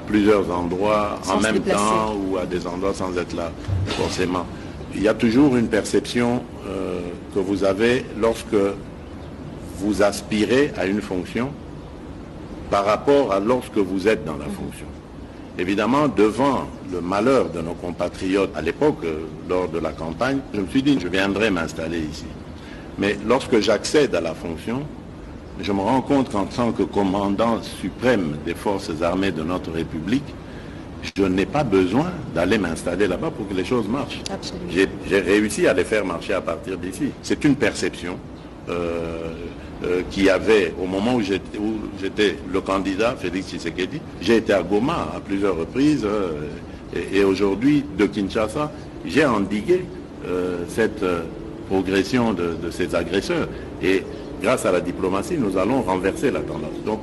plusieurs endroits en même temps ou à des endroits sans être là forcément. Il y a toujours une perception que vous avez lorsque vous aspirez à une fonction par rapport à lorsque vous êtes dans la fonction. Évidemment, devant le malheur de nos compatriotes à l'époque, lors de la campagne, je me suis dit, je viendrai m'installer ici. Mais lorsque j'accède à la fonction, je me rends compte qu'en tant que commandant suprême des forces armées de notre République, je n'ai pas besoin d'aller m'installer là-bas pour que les choses marchent. J'ai réussi à les faire marcher à partir d'ici. C'est une perception qu'il y avait au moment où j'étais le candidat, Félix Tshisekedi. J'ai été à Goma à plusieurs reprises et aujourd'hui, de Kinshasa, j'ai endigué cette progression de ces agresseurs. Et grâce à la diplomatie, nous allons renverser la tendance. Donc,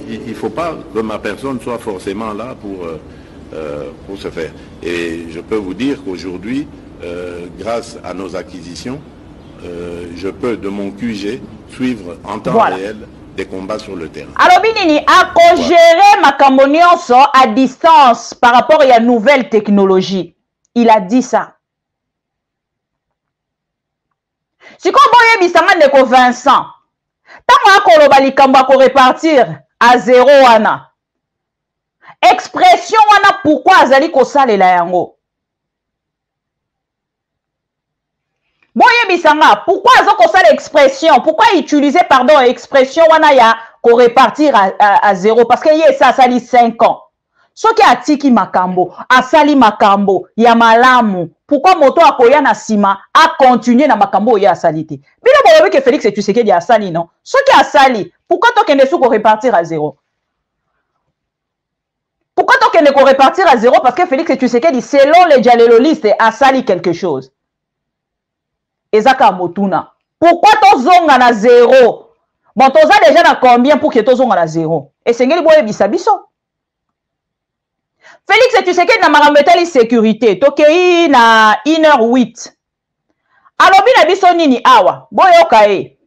il ne faut pas que ma personne soit forcément là pour se faire. Et je peux vous dire qu'aujourd'hui, grâce à nos acquisitions, je peux de mon QG suivre en temps réel des combats sur le terrain. Alors Binini, à gérer ma cambonionso à distance par rapport à la nouvelle technologie. Il a dit ça. Si vous voyez Bissama Neko Vincent, tant qu'on va répartir à 0 wana. Expression wana pourquoi azali ko salela yango. Boye bisanga, pourquoi azoko sala expression? Pourquoi utiliser pardon expression wana ya ko répartir à 0 parce que yé ça sali 5 ans. Soki atiki makambo, asali makambo ya malamu. Pourquoi moto akoya na sima a continuer na makambo ya salite. Bino boyebi que Félix Tshisekedi a sali non. Soki asali, pourquoi tokende sou ko répartir à 0? Pourquoi tokende ko répartir à 0 parce que Félix Tshisekedi selon les dialéloliste a sali quelque chose. Ezaka motuna. Pourquoi tozonga na 0? Bon toza déjà na combien pour que tozonga na 0? Et sengeli boyebi sabiso. Félix Tshisekedi na marambetali sécurité tokei na 1h08 alobi na biso nini awa boyoka e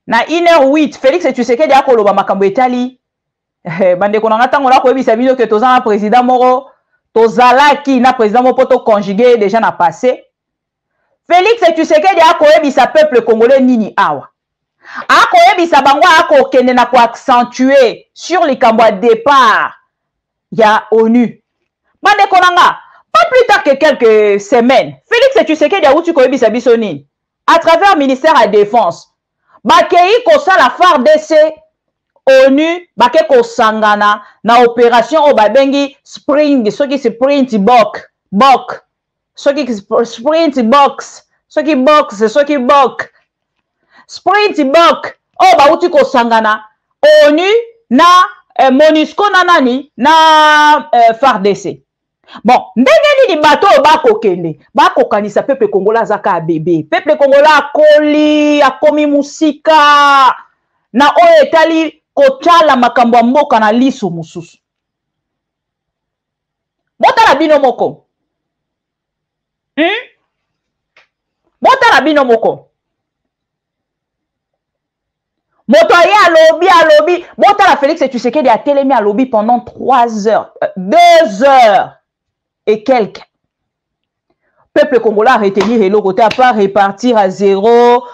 na 1h08 Félix Tshisekedi akoloba makambo etali bandeko na ntango la koyebisa bino ke toza na président moko tozalaki na président moko to conjugué déjà na passé. Félix Tshisekedi akoyebisa peuple congolais nini awa akoyebisa bango akokende na ko accentuer sur les camps de départ. Il y a ONU. Pas plus tard que quelques semaines, Félix Tshisekedi a outu koyebi sabisoni à travers le ministère de la Défense. bakei kosala FARDC ONU bake kosangana na opération o babengi spring soki sprint bok soki sprint box soki box soki bok sprint bok o bauti kosangana ONU na MONUSCO na nani na FARDC. Bon, ndenge nini bato bakokende bakokanisa peuple congolais azaka bébé peuple congolais akoli akomi musika na oyo etali kotala makambo ya mboka na liso mosusu. Botala bino moko. Botala bino moko. Moto aye alobi. Botala Félix Tshisekedi a télémi à lobby pendant 3 heures, 2 heures et quelques. Peuple congolais a retenu le côté à part répartir à 0.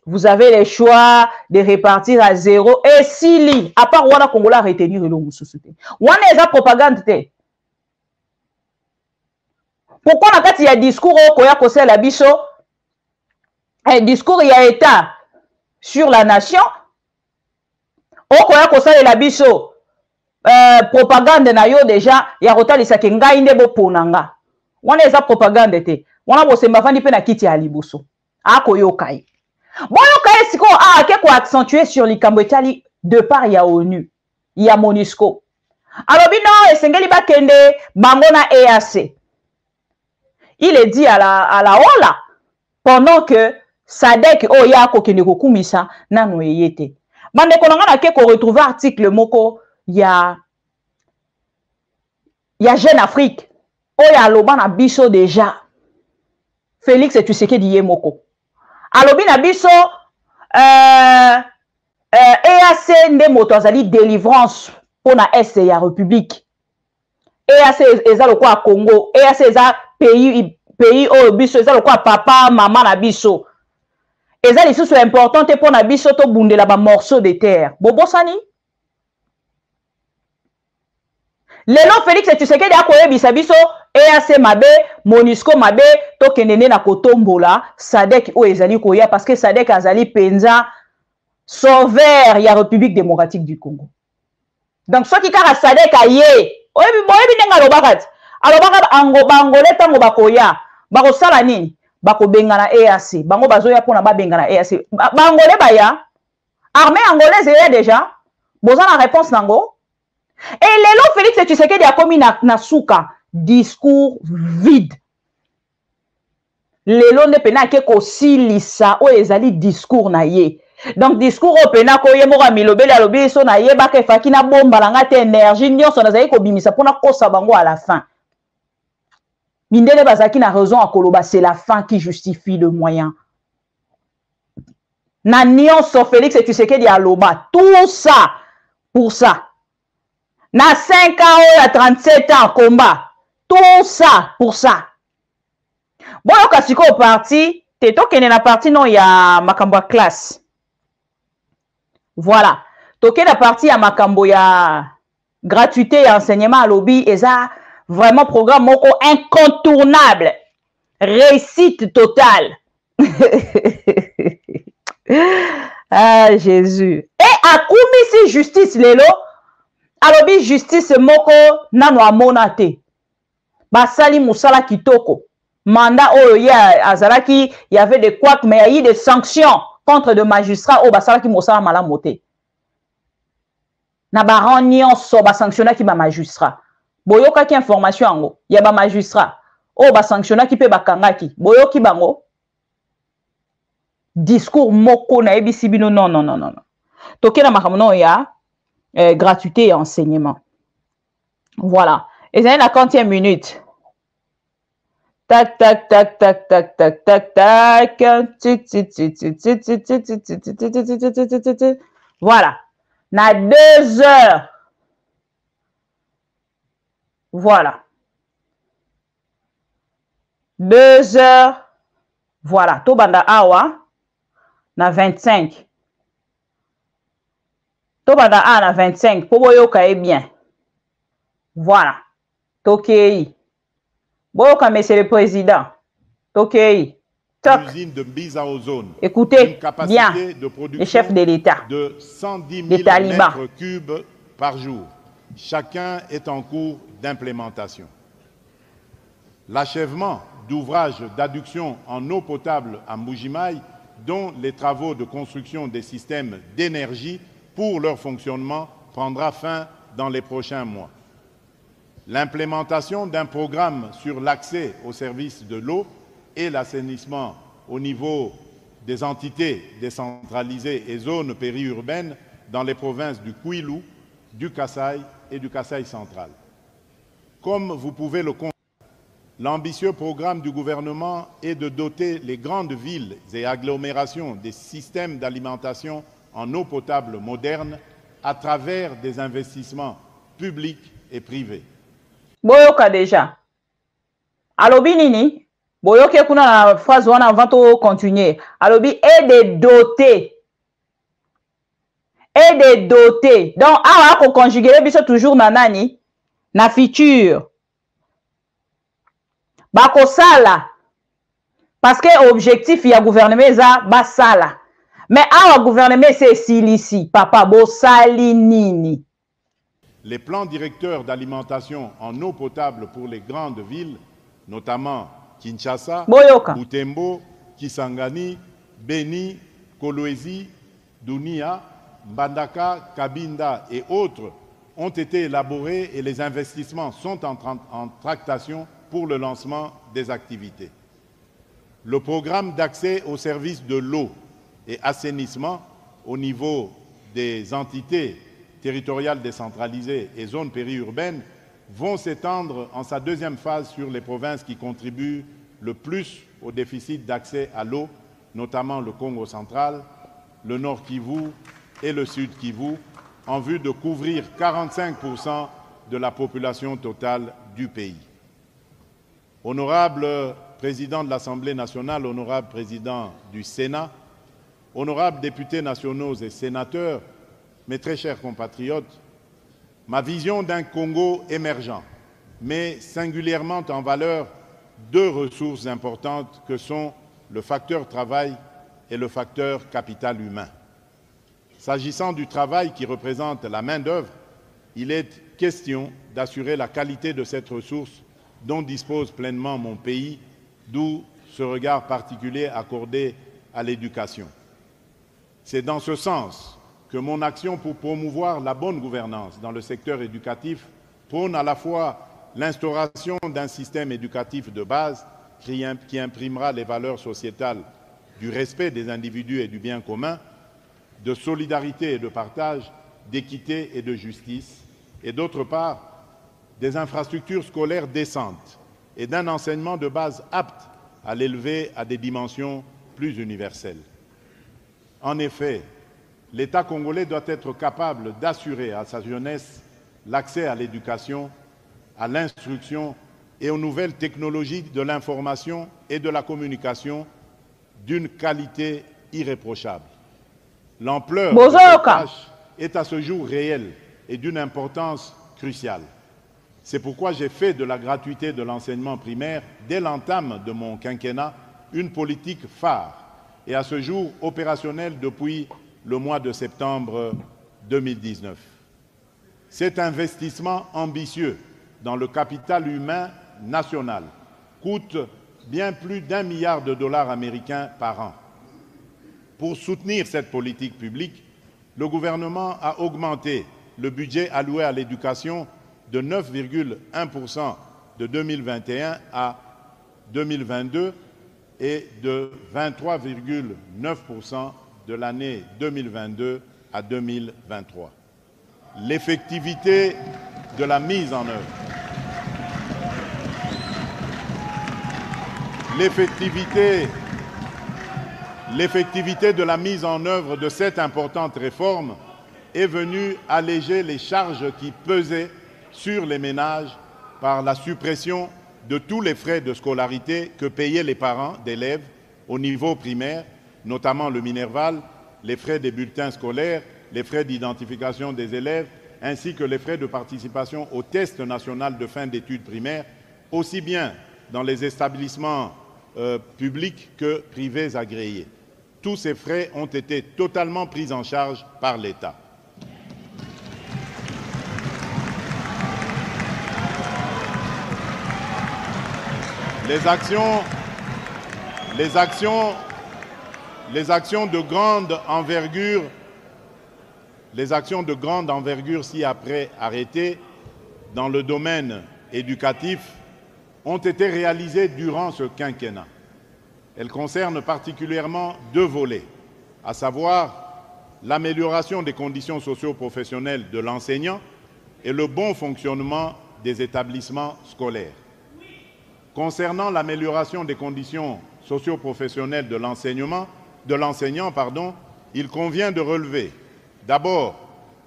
Vous avez le choix de répartir à 0. Et si à part Wana Congolais a retenu le société. Wana est la propagande. Pourquoi quand il y a discours au Koya Kosel Abisso, un discours il y a état sur la nation, au Koya Kosel Abisso, propagande na yo déjà, il y a rota lisaki ngai ndebo ponanga. Wana est la propagande te. Wana bo se mafandi pe na kiti ya liboso. Ako yo kai. Bon, si on a quelque accentué sur les Cambodgiens de part il y a ONU, il y a MONUSCO. Alors, non, et Sengeli Bakende, Bangona EAC. Il est dit à la Ola, pendant que Sadek, oh, ya kokene kokumisa, nano yete. Bande konanga na ko retrouver article moko, il y a Jeune Afrique. Oh, ya loba na biso déjà. Félix et tu sais que dit moko. Alobi na biso EAC nde moto azali délivrance pour na est ya République. EAC eza lokwa Congo, EAC eza pays o biso eza lokwa papa maman na biso. Eza lisusu importante pour na biso to bundela ba morceau de terre. Bobosani? Lelo Félix et tu sais que dia koyebisa biso EAC mabe, MONUSCO mabe, to kenene na kotombola, Sadek o ezali koya parce que Sadek azali penza sauveur ya République démocratique du Congo. Donc ce qui kara Sadek aye, oyebi nenga lobakat. Alobaka ango bangole tango bakoya, bako sala nini? Bako bengana EAC, bango bazoya pona ba bengana EAC. Bangole baya, armée angolaise est déjà. Boza la réponse nango. Et lelo Félix Tshisekedi a commis na souka discours vide. Lelo ne pena ke ko silisa o ezali discours na ye. Donc discours o pena ko ye mora milobeli alobi so na ye ba ke faki na bomba langa te énergie nyonso na zali ko bimisa pona kosa bango à la fin. Mindele bazaki na raison à koloba c'est la fin qui justifie le moyen. Na nyonso Félix Tshisekedi aloba tout ça pour ça. Na 5 ans, à 37 ans, combat. Tout ça, pour ça. Bon, quand tu es parti, tu es toqué dans la partie, non, il y a Makambo classe. Voilà. Toqué la partie à Makambo, il y a gratuité et enseignement à lobby, et ça, vraiment, programme moko incontournable. Réussite totale. Ah, Jésus. Et à Koumisi Justice, Lelo, alobi justice moko nano amonate basali musala kitoko mandat oyo ya azalaki il y avait des couacs mais il y a eu des sanctions contre des magistrats au basalaki musala malamote na baran nyonso ba sanctionnaki ba magistrat boyoka ki information ango ya ba magistrat o ba sanctionnaki pe bakangaki boyoki bango discours moko na ebisi bino non tokena makamno ya gratuité et enseignement. Voilà. Et c'est la 40e minute. Tac, tac, tac, tac, tac, tac, tac, tac. Voilà. Na 2 heures. Voilà. 2 heures. Voilà. Tobanda awa. Na 25. Tobanda a na 25. Poboyoka est bien. Voilà. Tokei. Boyoka, monsieur le président. Tokei. l'usine de Mbiza Ozone. Écoutez bien, de les chefs de l'État, de 110 000 les talibans. mètres cubes par jour. Chacun est en cours d'implémentation. L'achèvement d'ouvrages d'adduction en eau potable à Mbujimaï, dont les travaux de construction des systèmes d'énergie pour leur fonctionnement prendra fin dans les prochains mois. L'implémentation d'un programme sur l'accès aux services de l'eau et l'assainissement au niveau des entités décentralisées et zones périurbaines dans les provinces du Kwilu, du Kasaï et du Kasaï central. Comme vous pouvez le constater, l'ambitieux programme du gouvernement est de doter les grandes villes et agglomérations des systèmes d'alimentation en eau potable moderne à travers des investissements publics et privés. Boyoka déjà. Alobi nini? Boyoke kuna na phrase wana avant de continuer. Alobi est de doter. Et de doter. Donc, ah, on conjuguer biso toujours na nani? Na futur. Bako sala. Parce que objectif ya gouvernement eza ba sala. Mais ah, gouvernement c'est silisi. Papa, bo sali nini. Les plans directeurs d'alimentation en eau potable pour les grandes villes, notamment Kinshasa, Boyoka, Butembo, Kisangani, Beni, Kolwezi, Dunia, Mbandaka, Kabinda et autres, ont été élaborés et les investissements sont en tractation pour le lancement des activités. Le programme d'accès aux services de l'eau et assainissement au niveau des entités territoriales décentralisées et zones périurbaines vont s'étendre en sa deuxième phase sur les provinces qui contribuent le plus au déficit d'accès à l'eau, notamment le Congo central, le Nord Kivu et le Sud Kivu, en vue de couvrir 45% de la population totale du pays. Honorable Président de l'Assemblée nationale, honorable Président du Sénat, honorables députés nationaux et sénateurs, mes très chers compatriotes, ma vision d'un Congo émergent met singulièrement en valeur deux ressources importantes que sont le facteur travail et le facteur capital humain. S'agissant du travail qui représente la main-d'œuvre, il est question d'assurer la qualité de cette ressource dont dispose pleinement mon pays, d'où ce regard particulier accordé à l'éducation. C'est dans ce sens que mon action pour promouvoir la bonne gouvernance dans le secteur éducatif prône à la fois l'instauration d'un système éducatif de base qui imprimera les valeurs sociétales du respect des individus et du bien commun, de solidarité et de partage, d'équité et de justice, et d'autre part, des infrastructures scolaires décentes et d'un enseignement de base apte à l'élever à des dimensions plus universelles. En effet, l'État congolais doit être capable d'assurer à sa jeunesse l'accès à l'éducation, à l'instruction et aux nouvelles technologies de l'information et de la communication d'une qualité irréprochable. L'ampleur de cette tâche est à ce jour réelle et d'une importance cruciale. C'est pourquoi j'ai fait de la gratuité de l'enseignement primaire, dès l'entame de mon quinquennat, une politique phare et à ce jour opérationnelle depuis le mois de septembre 2019. Cet investissement ambitieux dans le capital humain national coûte bien plus d'1 milliard de dollars américains par an. Pour soutenir cette politique publique, le gouvernement a augmenté le budget alloué à l'éducation de 9,1% de 2021 à 2022 et de 23,9% de l'année 2022 à 2023. L'effectivité de la mise en œuvre. L'effectivité de la mise en œuvre de cette importante réforme est venue alléger les charges qui pesaient sur les ménages par la suppression de tous les frais de scolarité que payaient les parents d'élèves au niveau primaire, notamment le Minerval, les frais des bulletins scolaires, les frais d'identification des élèves, ainsi que les frais de participation au test national de fin d'études primaires, aussi bien dans les établissements publics que privés agréés. Tous ces frais ont été totalement pris en charge par l'État. Les actions de grande envergure ci-après arrêtées dans le domaine éducatif ont été réalisées durant ce quinquennat. Elles concernent particulièrement deux volets, à savoir l'amélioration des conditions socio-professionnelles de l'enseignant et le bon fonctionnement des établissements scolaires. Concernant l'amélioration des conditions socio-professionnelles de l'enseignant, il convient de relever d'abord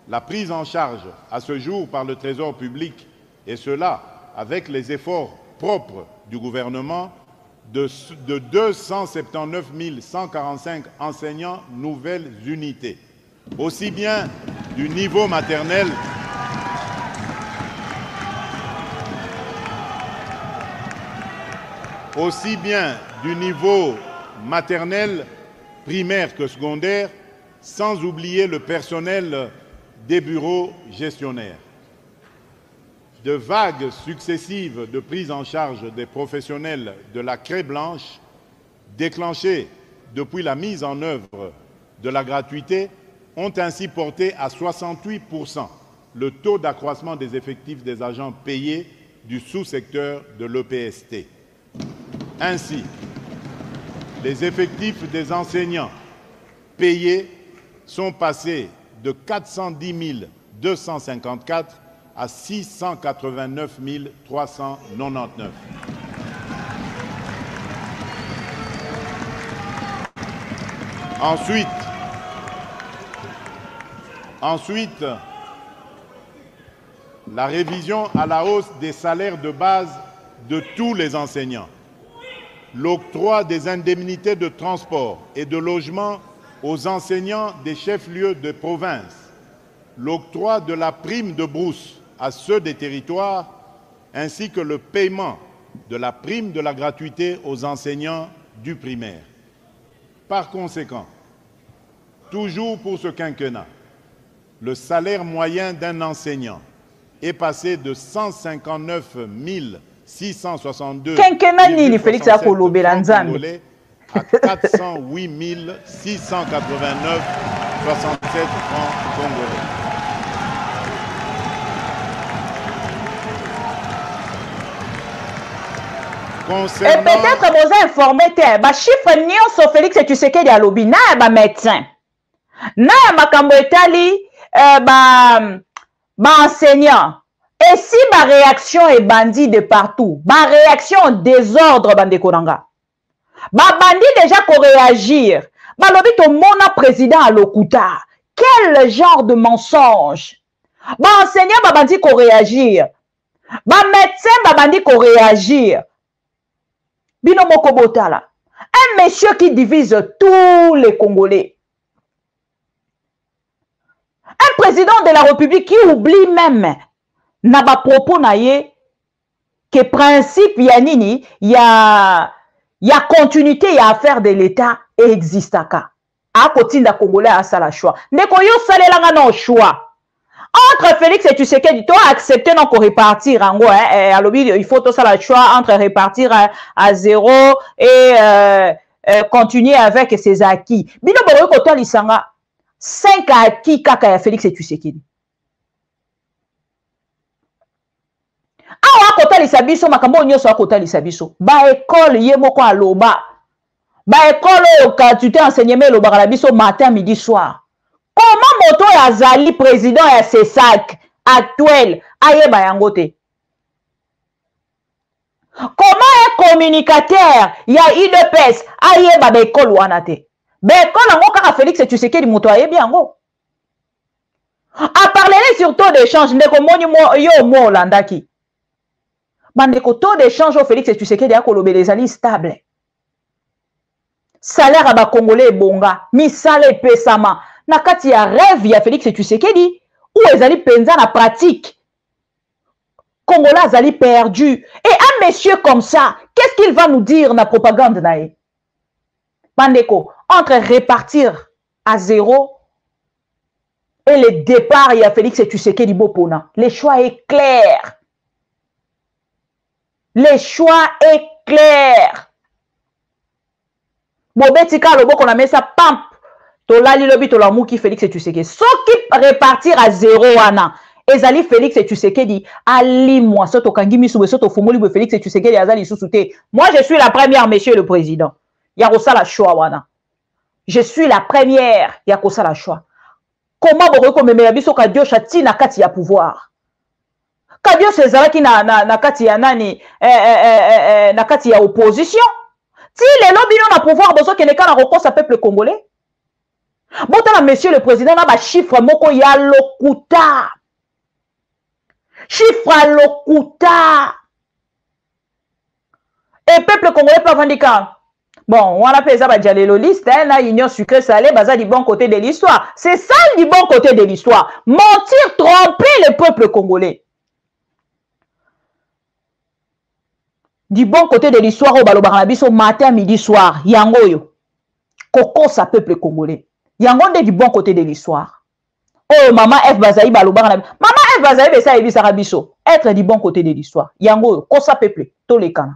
la prise en charge à ce jour par le Trésor public, et cela avec les efforts propres du gouvernement, de 279 145 enseignants nouvelles unités, aussi bien du niveau maternel primaire que secondaire, sans oublier le personnel des bureaux gestionnaires. De vagues successives de prise en charge des professionnels de la Craie Blanche, déclenchées depuis la mise en œuvre de la gratuité, ont ainsi porté à 68% le taux d'accroissement des effectifs des agents payés du sous-secteur de l'EPST. Ainsi, les effectifs des enseignants payés sont passés de 410 254 à 689 399. Ensuite, la révision à la hausse des salaires de base de tous les enseignants, l'octroi des indemnités de transport et de logement aux enseignants des chefs-lieux de province, l'octroi de la prime de brousse à ceux des territoires, ainsi que le paiement de la prime de la gratuité aux enseignants du primaire. Par conséquent, toujours pour ce quinquennat, le salaire moyen d'un enseignant est passé de 159 662 quinquennat nini Félix akolobela nzambe à 408 689 67 francs congolais. Et peut-être vous informé ba chiffre nyonso Félix Tshisekedi alobi na ba médecin na makambo etali ba enseignant. Et si ma réaction est bandit de partout, ma réaction désordre bande konanga. Ma bandit déjà qu'on réagir. Ma lobi to mona président à l'Okuta. Quel genre de mensonge? Ma enseignant ma bandit qu'on réagir. Ma médecin ma bandit qu'on réagir. Bino moko botala. Un monsieur qui divise tous les Congolais. Un président de la République qui oublie même na ba propos na ye que principe ya nini ya continuité ya affaire de l'État existaka a kotinda Congolais a sala choix ndeko yo salelanga no choix entre Félix et Tshisekedi to accepter non ko repartir ango alobi il faut to sala choix entre repartir à zéro et continuer avec ses acquis bino boyo ko to lisanga 5 acquis kaka ya Félix et Tshisekedi. Awa kotalisa biso makambo nyonso akotalisa biso ba école ye moko aloba ba école gratuité enseignement lobaka la biso matin midi soir. Comment moto ya zali président ya CESAC actuel ayeba yango te? Comment un communicateur ya IDPS ayeba ba école wana te? Ba école yango kaka Félix Tshisekedi moto ayebi yango. A parler sur taux d'échange ndeko moni yo mo olandaki. Bandeko taux d'échange au Félix Tshisekedi a kolobé les alliés stables. Salaire à ba Congolais bonga, misale pesama. Na kati ya rêve ya Félix Tshisekedi ou les alliés penza na pratique. Congolais azali perdu. Et un monsieur comme ça, qu'est-ce qu'il va nous dire dans la propagande nae? Pandeko, entre repartir à zéro et le départ, il y a Félix Tshisekedi Bopona. Le choix est clair. Le choix est clair. Bobetika lobo qu'on a mis ça pamp. Tolali lobi tolamuki Félix Tshisekedi. Ceux qui repartir à zéro wana. Ezali Félix Tshisekedi ali moi soto kangimi soube soto fumoli bo Félix Tshisekedi azali susute. Moi je suis la première, monsieur le président. Yakosa la choix wana. Je suis la première. Yakosa la choix. Comment vous reconnaissez biso kadio chati na kati ya pouvoir? Kadio sezala ki na kati ya nani na kati ya opposition. Si les lobby na pouvoir besoin que ne kana rekosa peuple congolais. Botana monsieur le président na ba chiffre moko ya lokuta. Chiffre lokuta. Et peuple congolais peut vendre. Bon, on appelle ça la liste, hein, union sucrée salée, basée du bon côté de l'histoire. C'est ça du bon côté de l'histoire. Mentir, tromper le peuple congolais. Du bon côté de l'histoire, au Balobarabiso, matin, midi, soir, yango yo. Koko sa peuple congolais. Yango de du bon côté de l'histoire. Oh, maman F Bazaï Balobarabiso. Maman F Bazaï Bessa Ebi Sarabiso. Être du bon côté de l'histoire. Yango yo. Kosa peuple. Tous les canons.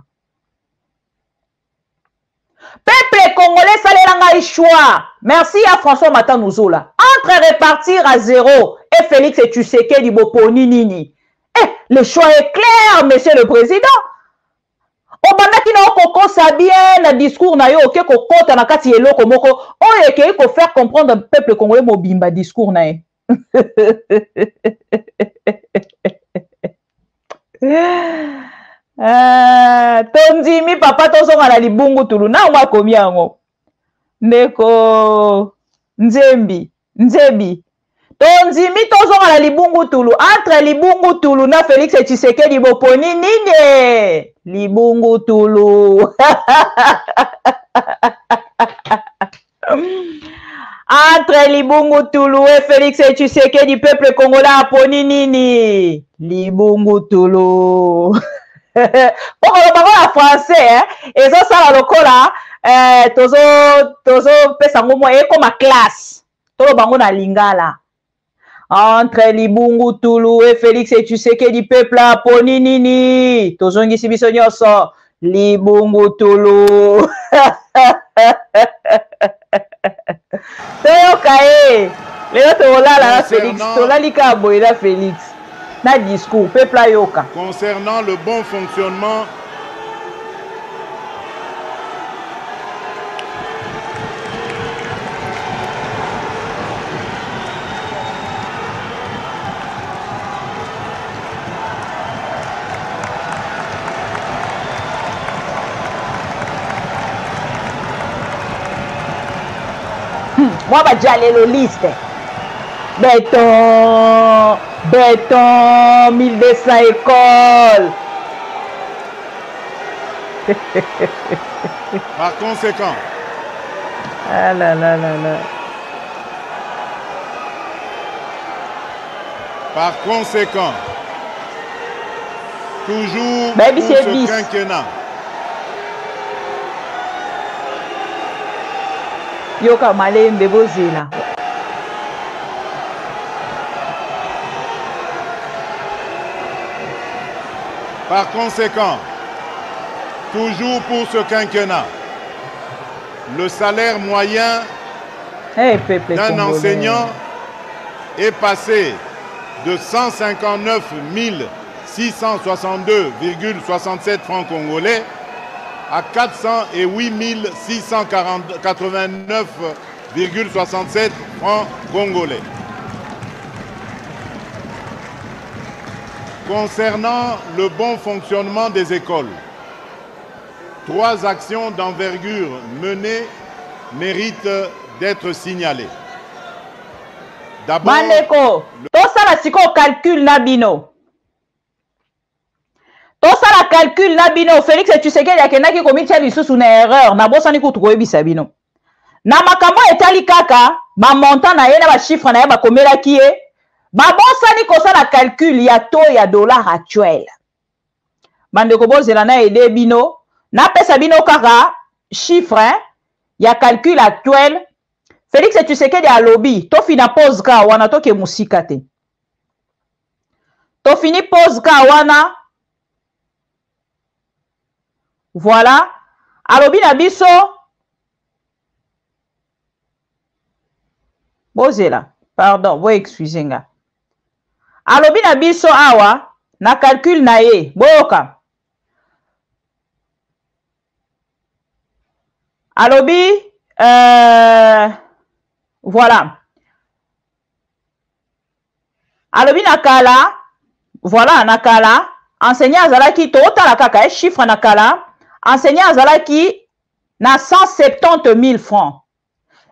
Peuple congolais, ça les choix. Merci à François Matanouzola. Entre repartir à zéro et Félix Tshisekedi Boponi Nini. Eh, le choix est clair, monsieur le président. Obandaki na okoko sa bien na discours na yo oke kokota na kati eloko moko oyo eke ko faire comprendre le peuple congolais mobimba discours na ye. Tondimi papa tozonga na libungu tulu na mwa komi yango ndeko nzebi tondimi tozonga na libungu tulu entre libungu tulu na Félix Tshisekedi Boponi nini libungu tulu entre libungu tulu et Félix Tshisekedi peuple congolais aponi nini libungu tulu. Pour le parler en français, hein, et ça, ça, le cola, tozo, pesa ngomo, et comme ma classe, tout le bango na lingala. Entre Libungu Tulu et Félix Tshisekedi peuple à poni nini, tozo ngisi biso nyoso, Libungu Tulu. Toyo kae, le tola la Félix, tola lika boira Félix. Na discours, peuple ayoka. Concernant le bon fonctionnement moi va déjà le liste. Béton, 1200 écoles. Par conséquent, ah là là là là. Par conséquent, toujours Baby, pour ce 10. quinquennat, Yoka Malembe Bozila. par conséquent, toujours pour ce quinquennat, le salaire moyen d'un enseignant est passé de 159 662,67 francs congolais à 408 689,67 francs congolais. Concernant le bon fonctionnement des écoles, 3 actions d'envergure menées méritent d'être signalées. D'abord, tosala siko calcul na bino. Tosala calcul na bino. Félix Tshisekedi akendaki komitia lisusu na erreur na bosani kutu koyebisa bino. Na makambo etali kaka ba montant na ye na ba chiffre na ye ba komelaki ye. Ba bosani kosala calcul ya taux ya dollar actuel. bandeko bozela na aide bino na pesa bino kaka chiffre ya calcul actuel. Félix Tshisekedi alobi to fina pause ka wana to ke musika te to fini pause ka wana voilà alobi na biso bozela pardon bo excusez nga alobi na biso awa na calcul na ye boyoka alobi voilà alobi na kala voilà na kala enseignant azalaki totala kaka chiffre na kala enseignant azalaki na 170 000 francs.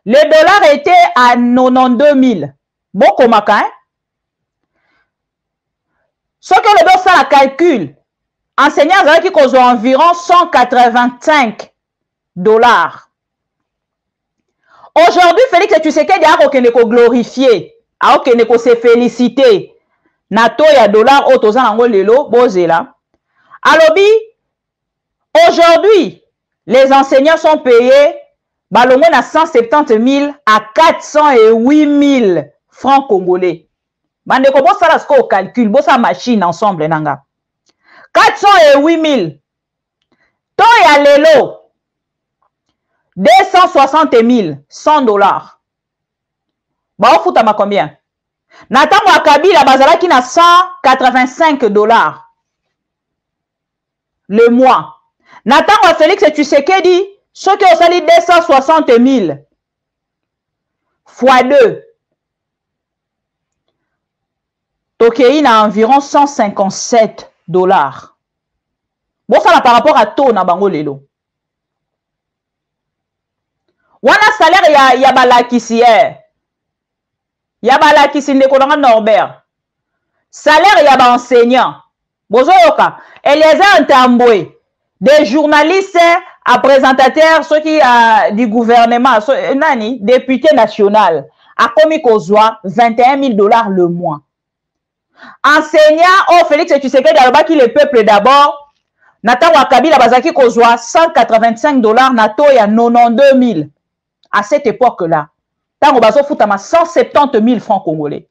Le dollar était à 92 000. Beaucoup maka, hein? Ce que le boss a la calcul, enseignant azalaki kozwa environ 185 $. Aujourd'hui, Félix Tshisekedi a okende ko glorifier, a okende ko se féliciter. Nato ya dollar otoza nango lelo bozela. Alobi, aujourd'hui, les enseignants sont payés balongwe na 170 000 à 408 000 francs congolais. Bandeko bosala sko calcul, bosa machine ensemble nanga. 408 000. To ya lelo 260 000, $100. Ba ofutama combien? Na tango ya Kabila bazalaki na 185 $ le mois. Na tango ya Félix Tshisekedi, ce qui osali 260 000 fois 2. Tokei na environ 157 $. Bon, ça par rapport à taux na bango lelo. Wana salaire ya balakisi ya balakisi ndeko nanga Norbert. Salaire ya ba enseignant. Bozoyoka, Eliezer Ntambwe, des journalistes à présentateurs, ceux qui du gouvernement, nani, député national, a commis kozwa 21 000 $ le mois. Enseignant, oh Félix Tshisekedi alobaki le peuple d'abord, Nathan Wakabila bazaki kozwa 185 $, nato ya 92 000. À cette époque-là, tango bazo futama 170 000 francs congolais.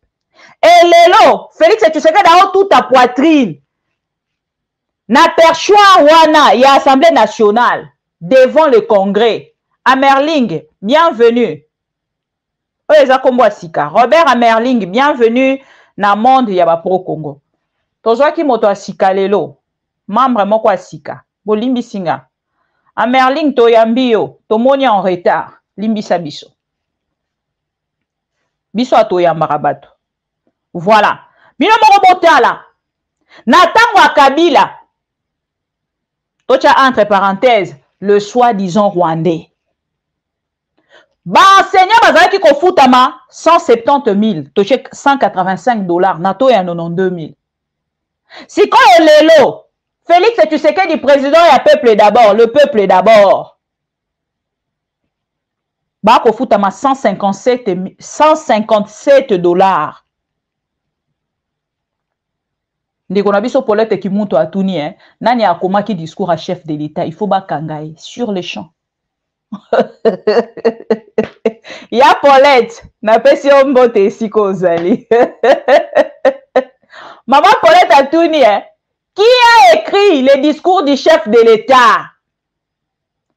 Et lelo, Félix Tshisekedi a toute ta poitrine. Na perchoir wana ya Assemblée nationale devant le Congrès. Amerling, bienvenue. Oeza kombo asika. Robert Amerling, bienvenue na monde ya ba pro Congo. Tozwaki moto asika lelo. Membre moko asika. Bolimbi singa. Amerling toyambio, tomoni en retard. Limbisa biso. Biso atoyambaka bato. Voilà. Bino moko botala. Na tango ya Kabila. Tocha entre parenthèses, le soi-disant rwandais. Ba enseignant bazalaki ko futama 170 000, toche 185 $, nato ya 92 000. Si ko lelo, Félix Tshisekedi président ya peuple d'abord, le peuple d'abord. Ba ko futama 157 $. Ndeko na biso Paulette Kimuto atuni nani akomaki discours à chef de l'État, il faut bakangaye sur le champ. Ya Paulette na pesi ombote esiko ozali. Maman Paulette atuni qui a écrit le discours du chef de l'État?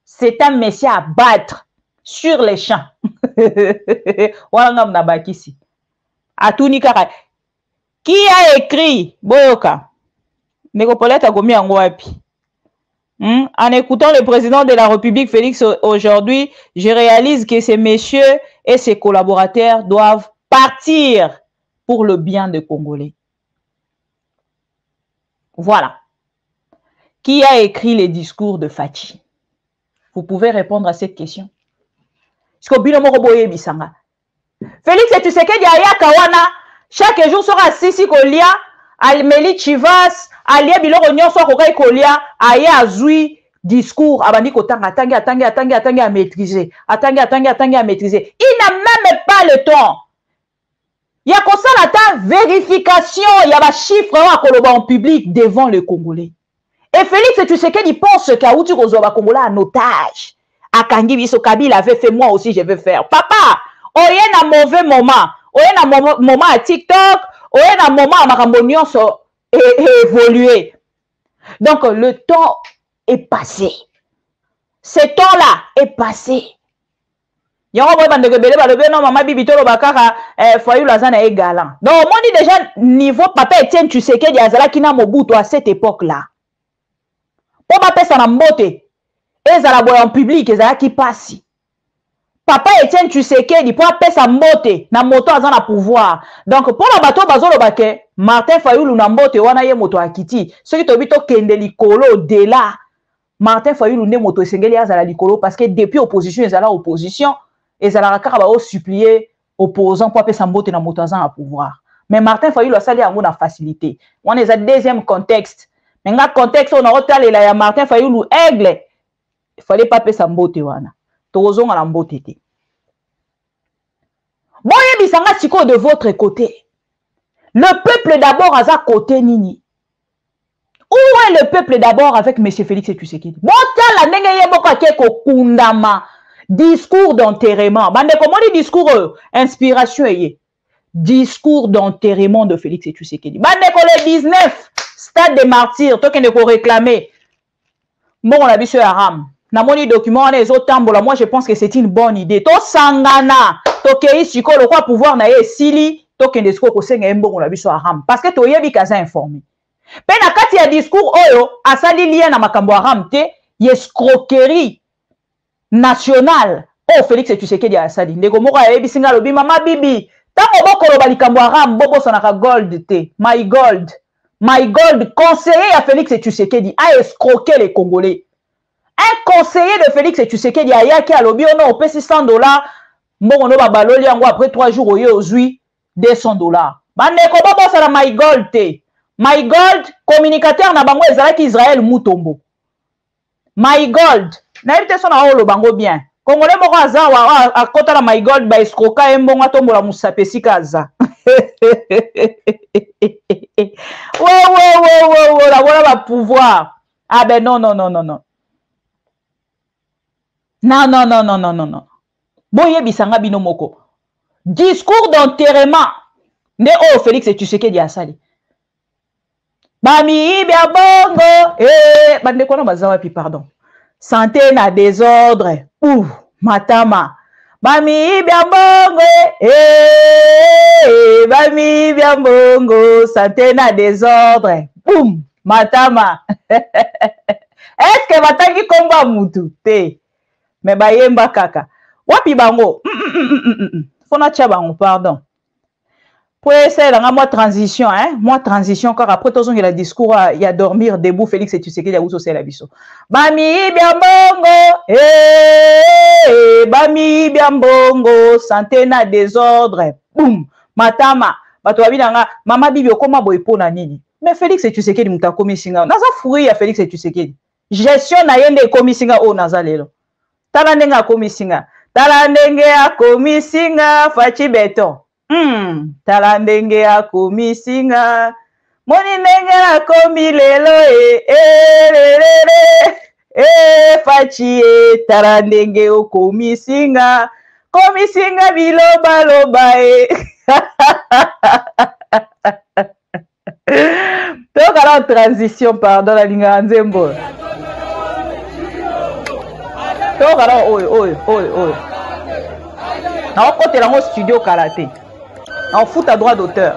C'est un monsieur à battre sur les champs. Wangam na bakisi. Atuni kaka. Qui a écrit Boyoka? Négopolet a gomi en wapi. En écoutant le président de la République, Félix, aujourd'hui, je réalise que ces messieurs et ses collaborateurs doivent partir pour le bien des Congolais. Voilà. Qui a écrit les discours de Fachi? Vous pouvez répondre à cette question. Félix Tshisekedi aya kawana. Chaque jour sera sisi kolia, almeli chivas, alia biloko nyonso kokai kolia, aya azui discours, abandi kotanga, atangi à maîtriser, atangi à maîtriser. Il n'a même pas le temps. Il y a comme ça la vérification, il y a des chiffres en public devant le Congolais. Et Félix Tshisekedi pense qu'Aouti Rozoba Congolais en otage. À Kangi Biso Kabila avait fait, moi aussi je vais faire. Papa, on est un mauvais moment. On est un moment à TikTok. On est un moment à Marambonion évoluer. Donc le temps est passé. Ce temps-là est passé. Yango boy bande rebelle balobe non mama bibi tolo bakaka Fayulu Lazana est galant. Donc on dit déjà niveau papa Etienne Tshisekedi azala kina Mobutu à cette époque-là. Pour ma pesa na mbote ezala boy en public ezala ki passi. Papa Etienne Tshisekedi pour pesa mbote na moto azana pouvoir. Donc pour la bato bazolo bake Martin Fayulu na mbote wana ye moto akiti. Ce qui tobi to kende likolo de là. Martin Fayulu ne moto esengeli azala likolo parce que depuis opposition ezala opposition. Et ça la va supplier opposants pour pesa mbote na moto azana pouvoir. Mais Martin Fayulu a sali yango na facilité. On est à deuxième contexte. Mais dans le contexte on a retali la ya Martin Fayulu aigle. Il fallait pas pesa mbote wana. Tozo na mbote te. Boye bisanga siko de votre côté. Le peuple d'abord à sa côté nini. Où est le peuple d'abord avec M. Félix Tshisekedi? Bon, la ndenge yeboko keko kundama. Discours d'enterrement. Bande comment dit discours inspiration eye. Discours d'enterrement de Félix Tshisekedi. Bande le 19 stade des martyrs. Toi qui ne peux réclamer. Bon, on a vu sur Aram. Na moni document on les autres tambola. Moi je pense que c'est une bonne idée. To sangana. To kei siko le quoi pouvoir na ye sili. To kende siko ko senga mbongo on a vu sur Aram. Parce que to yebi kaza informé. Pe na kati ya discours oyo asali lien na makambo Aram te escroquerie national. Oh Félix Tshisekedi asali. Ndeko moko ayebi singa lobi mama bibi. Tango boko loba likambo Aram bobo sonaka gold te. My gold. My gold conseiller à Félix Tshisekedi a escroqué les Congolais. Un conseiller de Félix Tshisekedi a yaki à lobi on a payé $100. Mbongo no babaloli yango après 3 jours oye ozui $200. Bandeko bobo sala my gold te. My gold communicateur na bango ezalaki Israël Mutombo. My gold na évité son na olo bango bien. Congolais moko azawa a kota la my gold ba escroka mbongo atombola musapesi kaza. Ouais, la voilà va pouvoir. Ah ben non. Non. Boye bisanga bino moko. Discours d'enterrement. Ne oh Félix Tshisekedi asali. Bami bia bongo. Bande kono bazawa pi pardon. Santé na désordre. Ouh, matama. Bami bia bongo. Bami bia bongo. Santé na désordre. Boum, matama. Est-ce que batangi komba mutu te? Mais bayemba kaka. Wapi bango? Fona tia bango, pardon. Pour essayer dans moi transition, hein? Moi transition, car après tout il a discours, il y a dormir debout, Félix Tshisekedi a aussi la biso. Bami biambongo, bami biambongo, santé na désordre, boum, matama, bato babinanga, mama bibi okoma boipo na nini. Mais Félix Tshisekedi muta komi singa, naza furi ya Félix Tshisekedi. Gestion na yende komi singa o naza lelo. Tala ndenga komi singa, tala ndenge akomi singa, fachi beton. Tala ndenge akomi singa, moni ndenge akomi lelo fachi tala ndenge okomi singa biloba loba Donc alors transition pardon la linga nzembo. Donc alors oi. Na côté la studio karaté. En foot à droit d'auteur.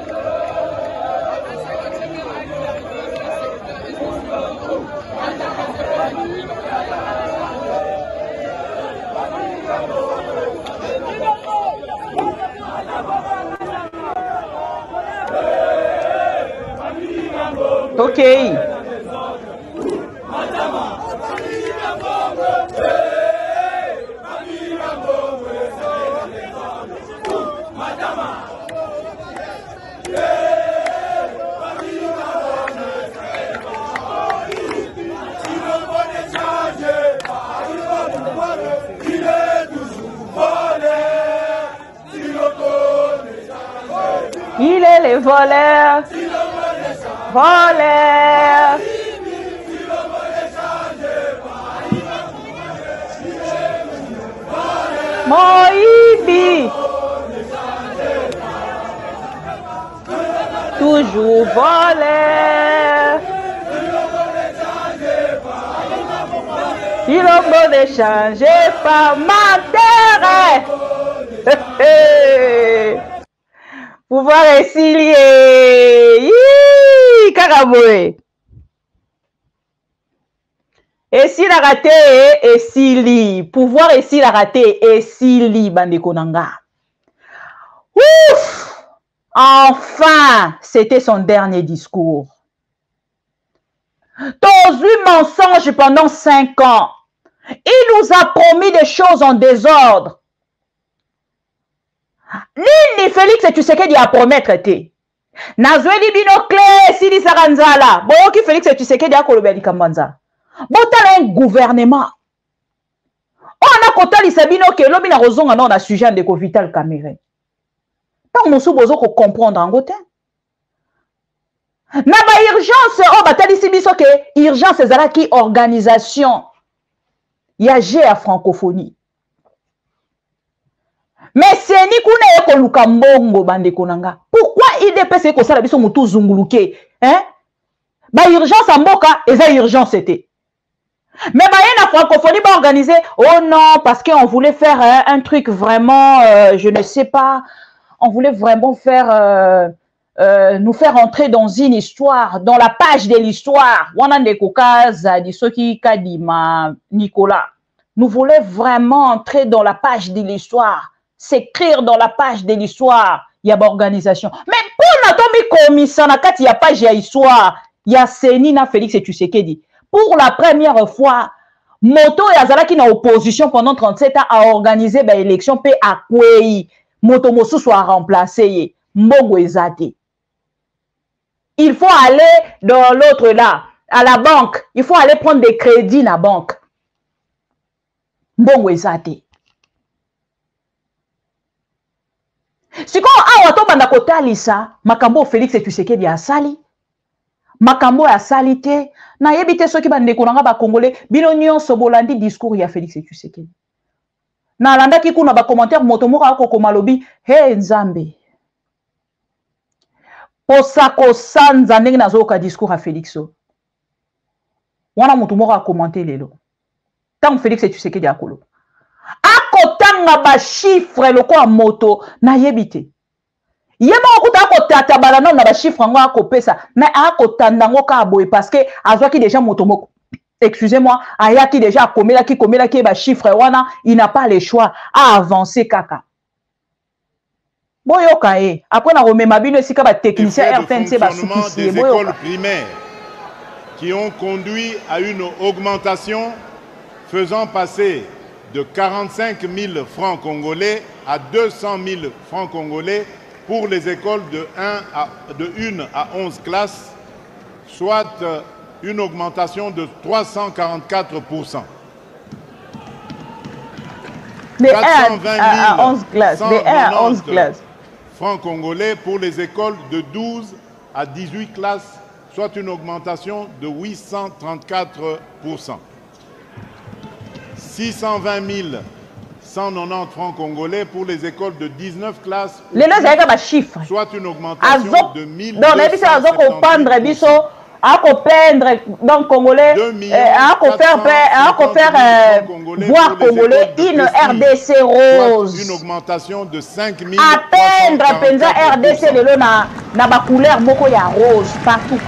Ok. Il est les voleurs. Voleurs. Moïbi. Toujours volé. Il a beau d'échanger par ma terre. Pouvoir résilier. Karaboé. Et s'il a raté, et s'il pouvoir et s'il a raté, et s'il bande konanga. Ouf! Enfin, c'était son dernier discours. 18 mensonges pendant 5 ans. Il nous a promis des choses en désordre. Nini Félix Tshisekedi a promettre te. Nazweli bino clé sili saranzala. Boyoki Félix Tshisekedi a kolobeli kambanza. Botala un gouvernement. On a kotali sabino ke lobi na rozonga na sujet de Vital Kamerhe. Tant mosu bozo ko comprendre en gote. Na ba urgence o batali sibiso ke urgence ezala ki organisation ya à francophonie. Mais c'est ni kuna eko luka mbongo bande konanga. Pourquoi IDPC ko sala biso mutu zunguluke, hein? Ba urgence en mboka eza urgence c'était. Mais la francophonie va organiser. Oh non, parce qu'on voulait faire un truc vraiment, je ne sais pas, on voulait vraiment faire, nous faire entrer dans une histoire, dans la page de l'histoire. Nicolas. Nous voulons vraiment entrer dans la page de l'histoire, s'écrire dans la page de l'histoire. Il y a une organisation. Mais pour la tombe commission, il y a page d'histoire. Il y a Sénina Félix Tshisekedi. Pour la première fois, Moto et Azalaki na opposition pendant 37 ans a organisé l'élection pe à Kwei. Moto Mosu soit remplacé. Mbongo ezate. Il faut aller dans l'autre là, à la banque. Il faut aller prendre des crédits à la banque. Mbongo ezate. Si quand awa to banda kotalisa, makambo Félix Tshisekedi asali. Makambo ya salite na yebite soki bande konanga ba congolais bino nyonso bolandi discours ya Félix Tshisekedi na landa ki kuna ba commentaire moto moko akoko malobi he nzambe posako sanza ndenge nazoka discours ya Félix wana moto moko a commenter lelo tant Félix Tshisekedi akolo akotanga ba chiffre loko a moto na yebite. Yema okuta ko tata balano na ba chiffre ngo akopesa na akotanda ngo ka boye parce que azwaki déjà motomoko. Excusez-moi, ayaki déjà komela ki ba chiffre wana, il n'a pas le choix à avancer kaka. Boyoka après na remema bino esika ba technicien RTNC ba soukisi des écoles primaires qui ont conduit à une augmentation faisant passer de 45 000 francs congolais à 200 000 francs congolais pour les écoles de 1 à 11 classes, soit une augmentation de 344%. De 1 à 11 classes. De 1 à 11 classes. Francs congolais pour les écoles de 12 à 18 classes, soit une augmentation de 834%. 620 190 francs congolais pour les écoles de 19 classes. Les gens ont chiffres. Soit une augmentation de 1 donc, les gens ont peindre biso, à peindre dans congolais, à faire voir congolais une RDC rose. Une augmentation de 5 000. À peindre penza RDC de l'eau na ba couleur moko ya rose partout.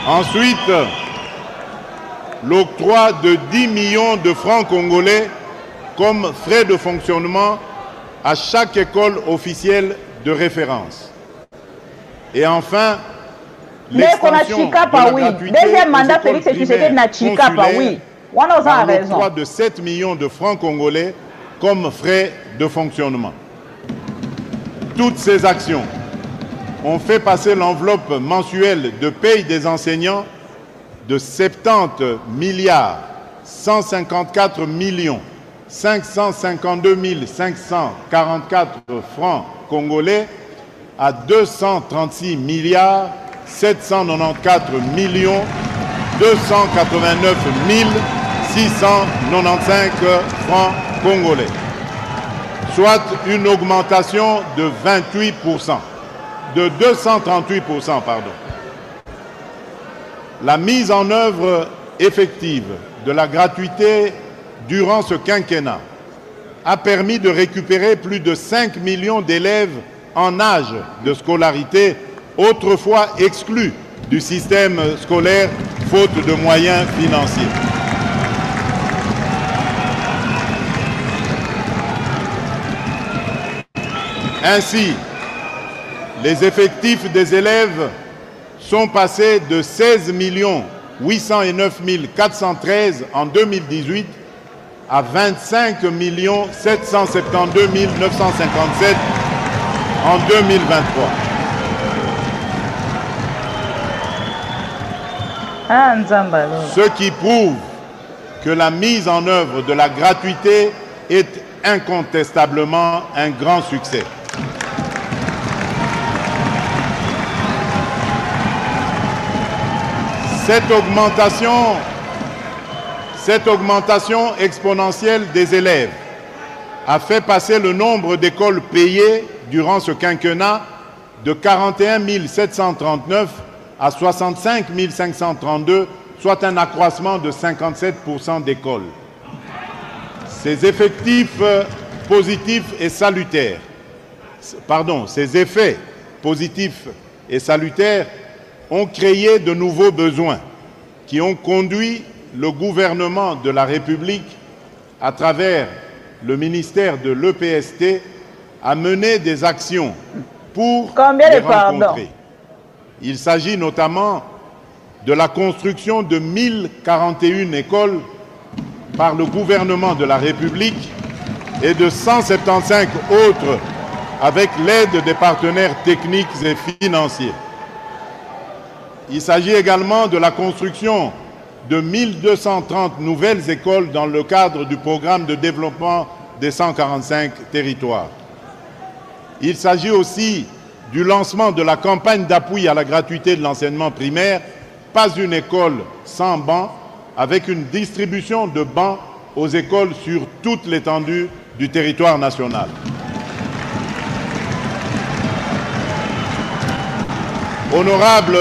Ensuite, l'octroi de 10 millions de francs congolais comme frais de fonctionnement à chaque école officielle de référence. Et enfin, l'extension de la gratuité deuxième mandat Félix Tshisekedi na Chikapa, oui. Par l'octroi de 7 millions de francs congolais comme frais de fonctionnement. Toutes ces actions ont fait passer l'enveloppe mensuelle de paye des enseignants de 70 milliards 154 millions 552 544 francs congolais à 236 milliards 794 millions 289 695 francs congolais, soit une augmentation de 28%, de 238%, pardon. La mise en œuvre effective de la gratuité durant ce quinquennat a permis de récupérer plus de 5 millions d'élèves en âge de scolarité, autrefois exclus du système scolaire faute de moyens financiers. Ainsi, les effectifs des élèves sont passés de 16 809 413 en 2018 à 25 772 957 en 2023. Ce qui prouve que la mise en œuvre de la gratuité est incontestablement un grand succès. Cette augmentation exponentielle des élèves a fait passer le nombre d'écoles payées durant ce quinquennat de 41 739 à 65 532, soit un accroissement de 57% d'écoles. Ces effectifs positifs et salutaires, ces effets positifs et salutaires ont créé de nouveaux besoins qui ont conduit le gouvernement de la République, à travers le ministère de l'EPST, à mener des actions pour les rencontrer. Il s'agit notamment de la construction de 1041 écoles par le gouvernement de la République et de 175 autres avec l'aide des partenaires techniques et financiers. Il s'agit également de la construction de 1230 nouvelles écoles dans le cadre du programme de développement des 145 territoires. Il s'agit aussi du lancement de la campagne d'appui à la gratuité de l'enseignement primaire, pas une école sans bancs, avec une distribution de bancs aux écoles sur toute l'étendue du territoire national. Honorable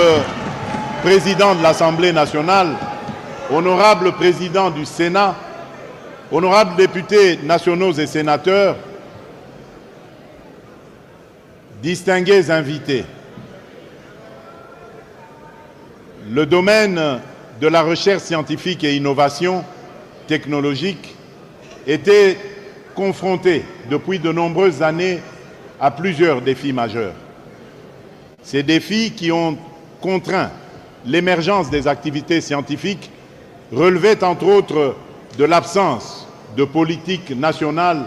Président de l'Assemblée nationale, honorable Président du Sénat, honorables députés nationaux et sénateurs, distingués invités, le domaine de la recherche scientifique et innovation technologique était confronté depuis de nombreuses années à plusieurs défis majeurs. Ces défis qui ont contraint l'émergence des activités scientifiques relevaient entre autres de l'absence de politique nationale,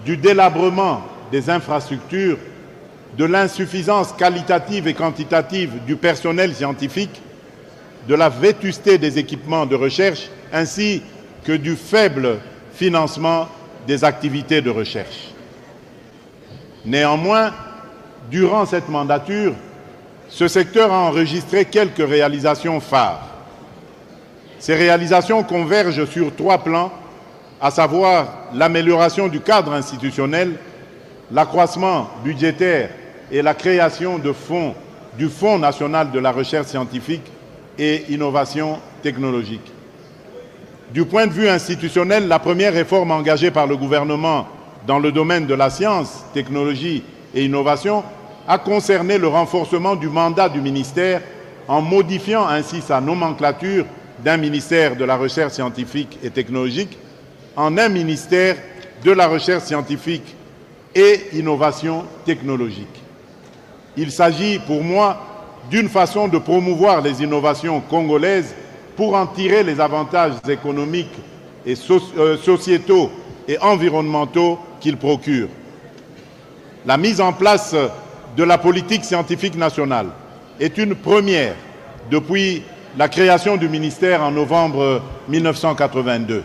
du délabrement des infrastructures, de l'insuffisance qualitative et quantitative du personnel scientifique, de la vétusté des équipements de recherche, ainsi que du faible financement des activités de recherche. Néanmoins, durant cette mandature, ce secteur a enregistré quelques réalisations phares. Ces réalisations convergent sur 3 plans, à savoir l'amélioration du cadre institutionnel, l'accroissement budgétaire et la création du Fonds national de la recherche scientifique et innovation technologique. Du point de vue institutionnel, la première réforme engagée par le gouvernement dans le domaine de la science, technologie et innovation a concerné le renforcement du mandat du ministère en modifiant ainsi sa nomenclature d'un ministère de la recherche scientifique et technologique en un ministère de la recherche scientifique et innovation technologique. Il s'agit pour moi d'une façon de promouvoir les innovations congolaises pour en tirer les avantages économiques et sociétaux et environnementaux qu'ils procurent. La mise en place de la politique scientifique nationale est une première depuis la création du ministère en novembre 1982.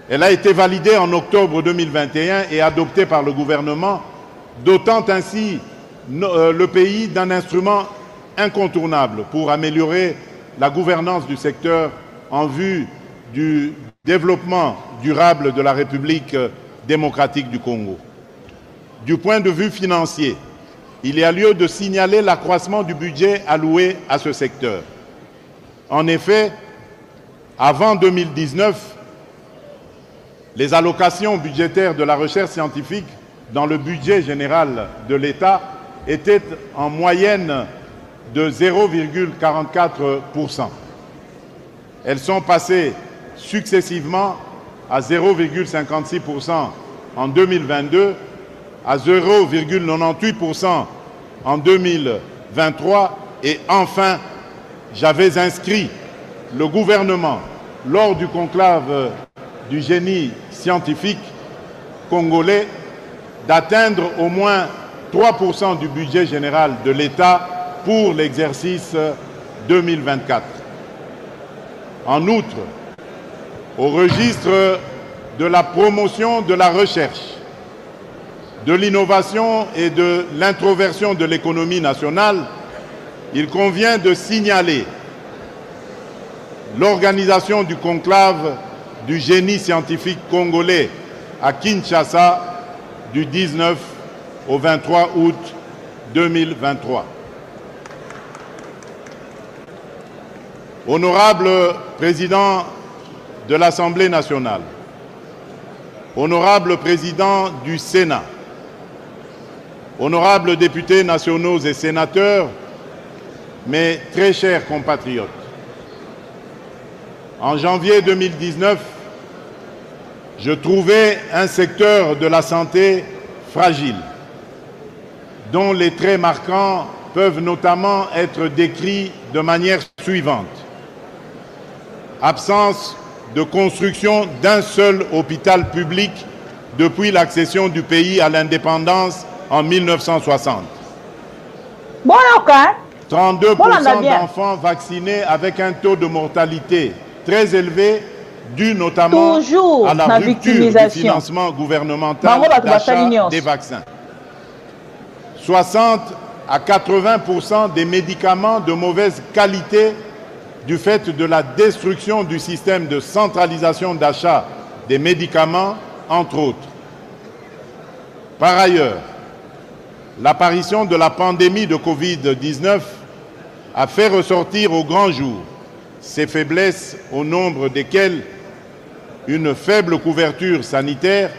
Elle a été validée en octobre 2021 et adoptée par le gouvernement, dotant ainsi le pays d'un instrument incontournable pour améliorer la gouvernance du secteur en vue du développement durable de la République démocratique du Congo. Du point de vue financier, il y a lieu de signaler l'accroissement du budget alloué à ce secteur. En effet, avant 2019, les allocations budgétaires de la recherche scientifique dans le budget général de l'État étaient en moyenne de 0,44%. Elles sont passées successivement à 0,56% en 2022, à 0,98% en 2023 et enfin, j'avais inscrit le gouvernement lors du conclave du génie scientifique congolais d'atteindre au moins 3% du budget général de l'État pour l'exercice 2024. En outre, au registre de la promotion de la recherche, de l'innovation et de l'introversion de l'économie nationale, il convient de signaler l'organisation du conclave du génie scientifique congolais à Kinshasa du 19 au 23 août 2023. Honorable Président de l'Assemblée nationale, Honorable Président du Sénat, Honorables députés nationaux et sénateurs, mes très chers compatriotes, en janvier 2019, je trouvais un secteur de la santé fragile, dont les traits marquants peuvent notamment être décrits de manière suivante. Absence de construction d'un seul hôpital public depuis l'accession du pays à l'indépendance en 1960. 32% d'enfants vaccinés avec un taux de mortalité très élevé dû notamment à la rupture du financement gouvernemental d'achat des vaccins. 60 à 80% des médicaments de mauvaise qualité du fait de la destruction du système de centralisation d'achat des médicaments, entre autres. Par ailleurs, l'apparition de la pandémie de Covid-19 a fait ressortir au grand jour ces faiblesses au nombre desquelles une faible couverture sanitaire,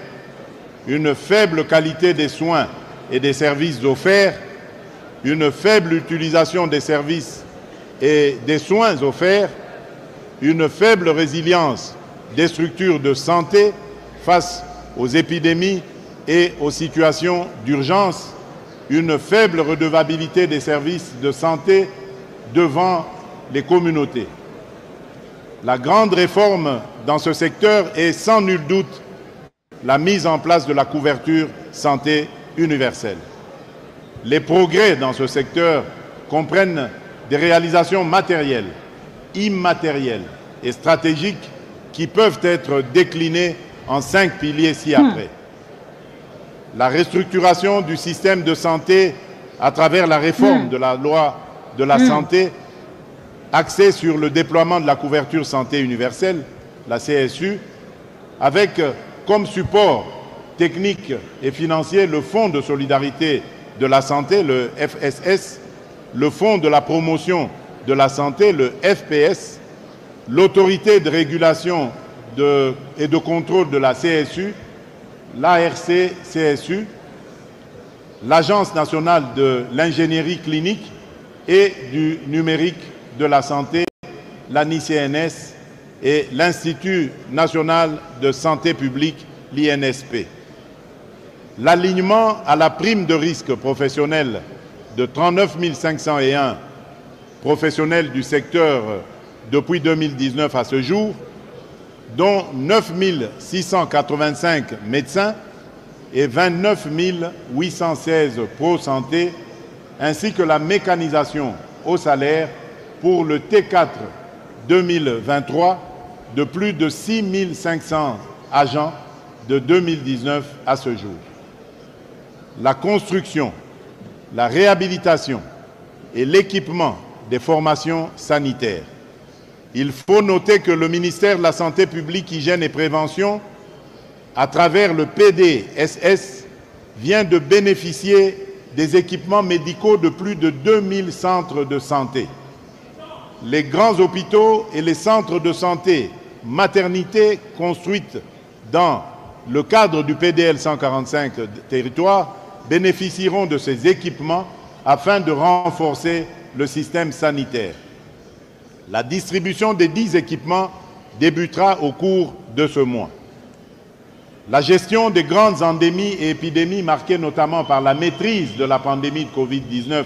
une faible qualité des soins et des services offerts, une faible utilisation des services et des soins offerts, une faible résilience des structures de santé face aux épidémies et aux situations d'urgence, une faible redevabilité des services de santé devant les communautés. La grande réforme dans ce secteur est sans nul doute la mise en place de la couverture santé universelle. Les progrès dans ce secteur comprennent des réalisations matérielles, immatérielles et stratégiques qui peuvent être déclinées en 5 piliers ci-après. La restructuration du système de santé à travers la réforme de la loi de la santé axée sur le déploiement de la couverture santé universelle, la CSU, avec comme support technique et financier le Fonds de solidarité de la santé, le FSS, le Fonds de la promotion de la santé, le FPS, l'autorité de régulation et de contrôle de la CSU, l'ARC-CSU, l'Agence nationale de l'ingénierie clinique et du numérique de la santé, l'ANI-CNS et l'Institut national de santé publique, l'INSP. L'alignement à la prime de risque professionnel de 39 501 professionnels du secteur depuis 2019 à ce jour, dont 9 685 médecins et 29 816 pro-santé, ainsi que la mécanisation au salaire pour le T4 2023 de plus de 6 500 agents de 2019 à ce jour. La construction, la réhabilitation et l'équipement des formations sanitaires, Il faut noter que le ministère de la Santé publique, Hygiène et Prévention, à travers le PDSS, vient de bénéficier des équipements médicaux de plus de 2000 centres de santé. Les grands hôpitaux et les centres de santé, maternités construites dans le cadre du PDL 145 territoires bénéficieront de ces équipements afin de renforcer le système sanitaire. La distribution des 10 équipements débutera au cours de ce mois. La gestion des grandes endémies et épidémies marquées notamment par la maîtrise de la pandémie de Covid-19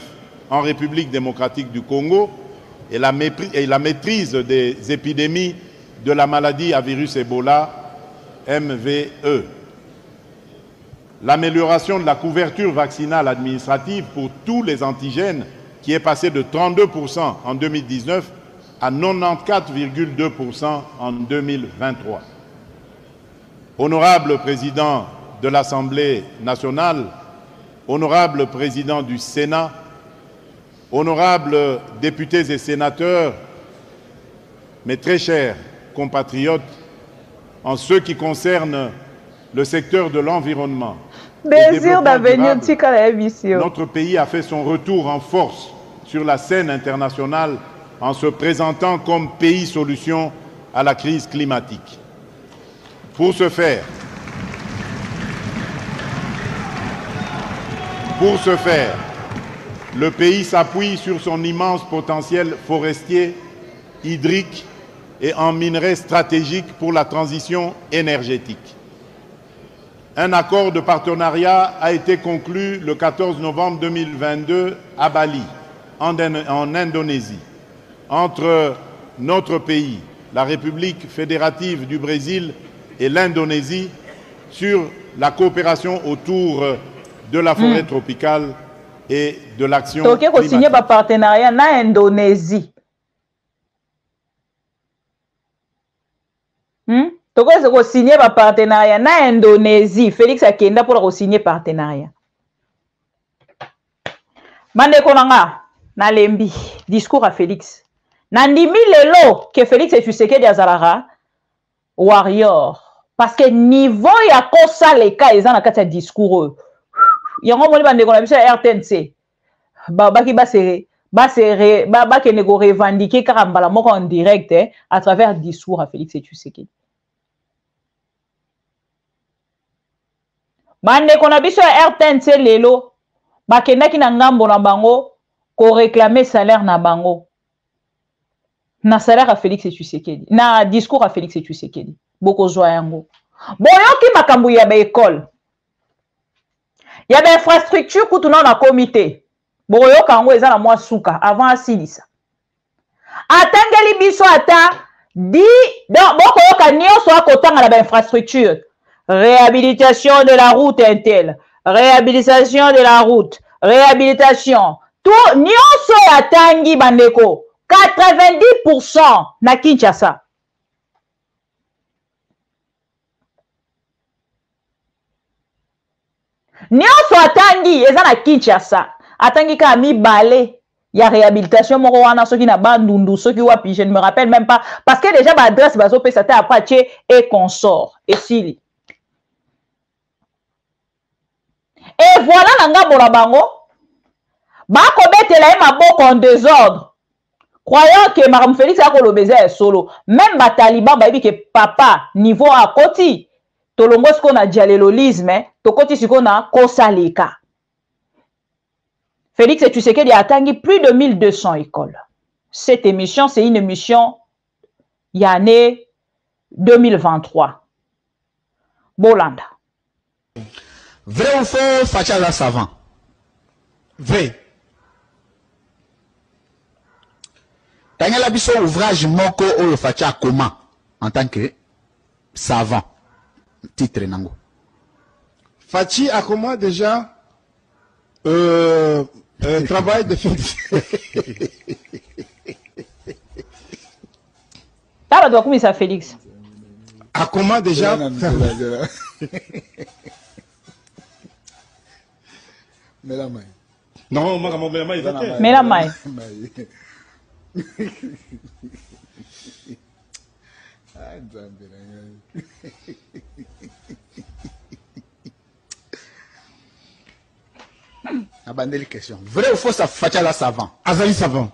en République démocratique du Congo et la maîtrise des épidémies de la maladie à virus Ebola, MVE. L'amélioration de la couverture vaccinale administrative pour tous les antigènes qui est passée de 32% en 2019 à 94,2% en 2023. Honorable Président de l'Assemblée nationale, honorable Président du Sénat, honorables députés et sénateurs, mes très chers compatriotes, en ce qui concerne le secteur de l'environnement, notre pays a fait son retour en force sur la scène internationale en se présentant comme pays solution à la crise climatique. Pour ce faire, le pays s'appuie sur son immense potentiel forestier, hydrique et en minerais stratégiques pour la transition énergétique. Un accord de partenariat a été conclu le 14 novembre 2022 à Bali, en Indonésie, entre notre pays, la République fédérative du Brésil et l'Indonésie, sur la coopération autour de la forêt tropicale et de l'action climatique. Donc, signé un partenariat en Indonésie. Donc, il signé un partenariat en Indonésie. Félix Akenda pour signer un partenariat. Mande konanga, na lembi, discours à Félix. Nandimi lelo que Félix Tshisekedi Azalara warrior. Parce que niveau ya kosa les cas, ils ont un discours. Yango moni bande kona biso RTNC. Baki basere ke nego revendiquer karambala moko en direct à travers discours à Félix Tshisekedi. Bande kona biso RTNC lelo bakendaki na ngambo na bango ko réclamer salaire na bango. Na salaire à Félix Tshisekedi. Na discours à Félix Tshisekedi. Boko zwa yango. Boyoki makambu ya ba école. Ya ba infrastructure kutuna na comité. Boyoka yango eza na mwa suka avant asilisa. Atangeli biso ata di donc boko yoka nyonso akotanga na ba infrastructure. Réhabilitation de la route intel. Réhabilitation de la route. Réhabilitation. Tout nyonso atangi bandeko. 90% na Kinshasa. Nyonso atangi eza na Kinshasa. Atangi ka mibale ya réhabilitation moko wana soki na bandundu soki wapi, je ne me rappelle même pas parce que déjà ba adresse bazo pesa ta après tché et consort et sili. Et voilà na ngambo na bango ba ko betela maboko en désordre. Croyant que Mme Félix a kolobeze est solo, même ba taliban ba que papa niveau à koti tolongo ce qu'on a dialelolisme to koti ce qu'on a kosaleka. Félix Tshisekedi a atteint plus de 1200 écoles. Cette émission, c'est une émission y année 2023. Bolanda. Vrai ou faux, Facha savant? Vrai. Tangela biso ouvrage moko oyo Facha comment en tant que savant. Titre nango. Fachi a comment déjà travail de Tala doit comment ça Félix? A comment déjà Mais la main. Non, mais la main. Mais la main. Abandonne question. Vrai ou faux, ça fait la savant? Azali savant.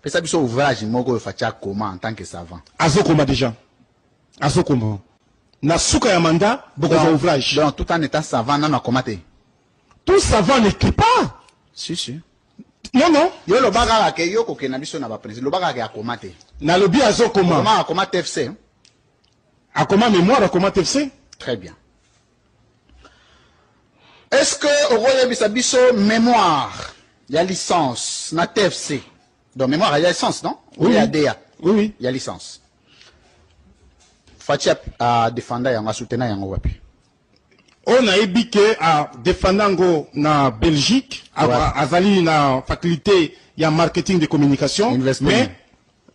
Fais ça, biso ouvrage, moko fait comment en tant que savant? Azo comment déjà? Azo comment? Na souka ya manda, beaucoup d'ouvrage. Donc, tout en étant savant, non, comment t'es? Tout savant n'écrit pas. Si, si. Non, non. Yo le baga ke yo ko ke na biso na ba président. Le baga ke akoma te. Na lobby azo comment? Comment akoma TFC? Akoma mémoire, akoma TFC? Très bien. Est-ce que au Royaume biso mémoire, il y a licence na TFC? Donc mémoire, il y a licence, non? Oui. Il y a DA. Oui, oui. Il y a licence. Fatia a défendre yango soutenir yango wapi? On a ébiqué à défendango na Belgique, azali na faculté il y a marketing de communication, mais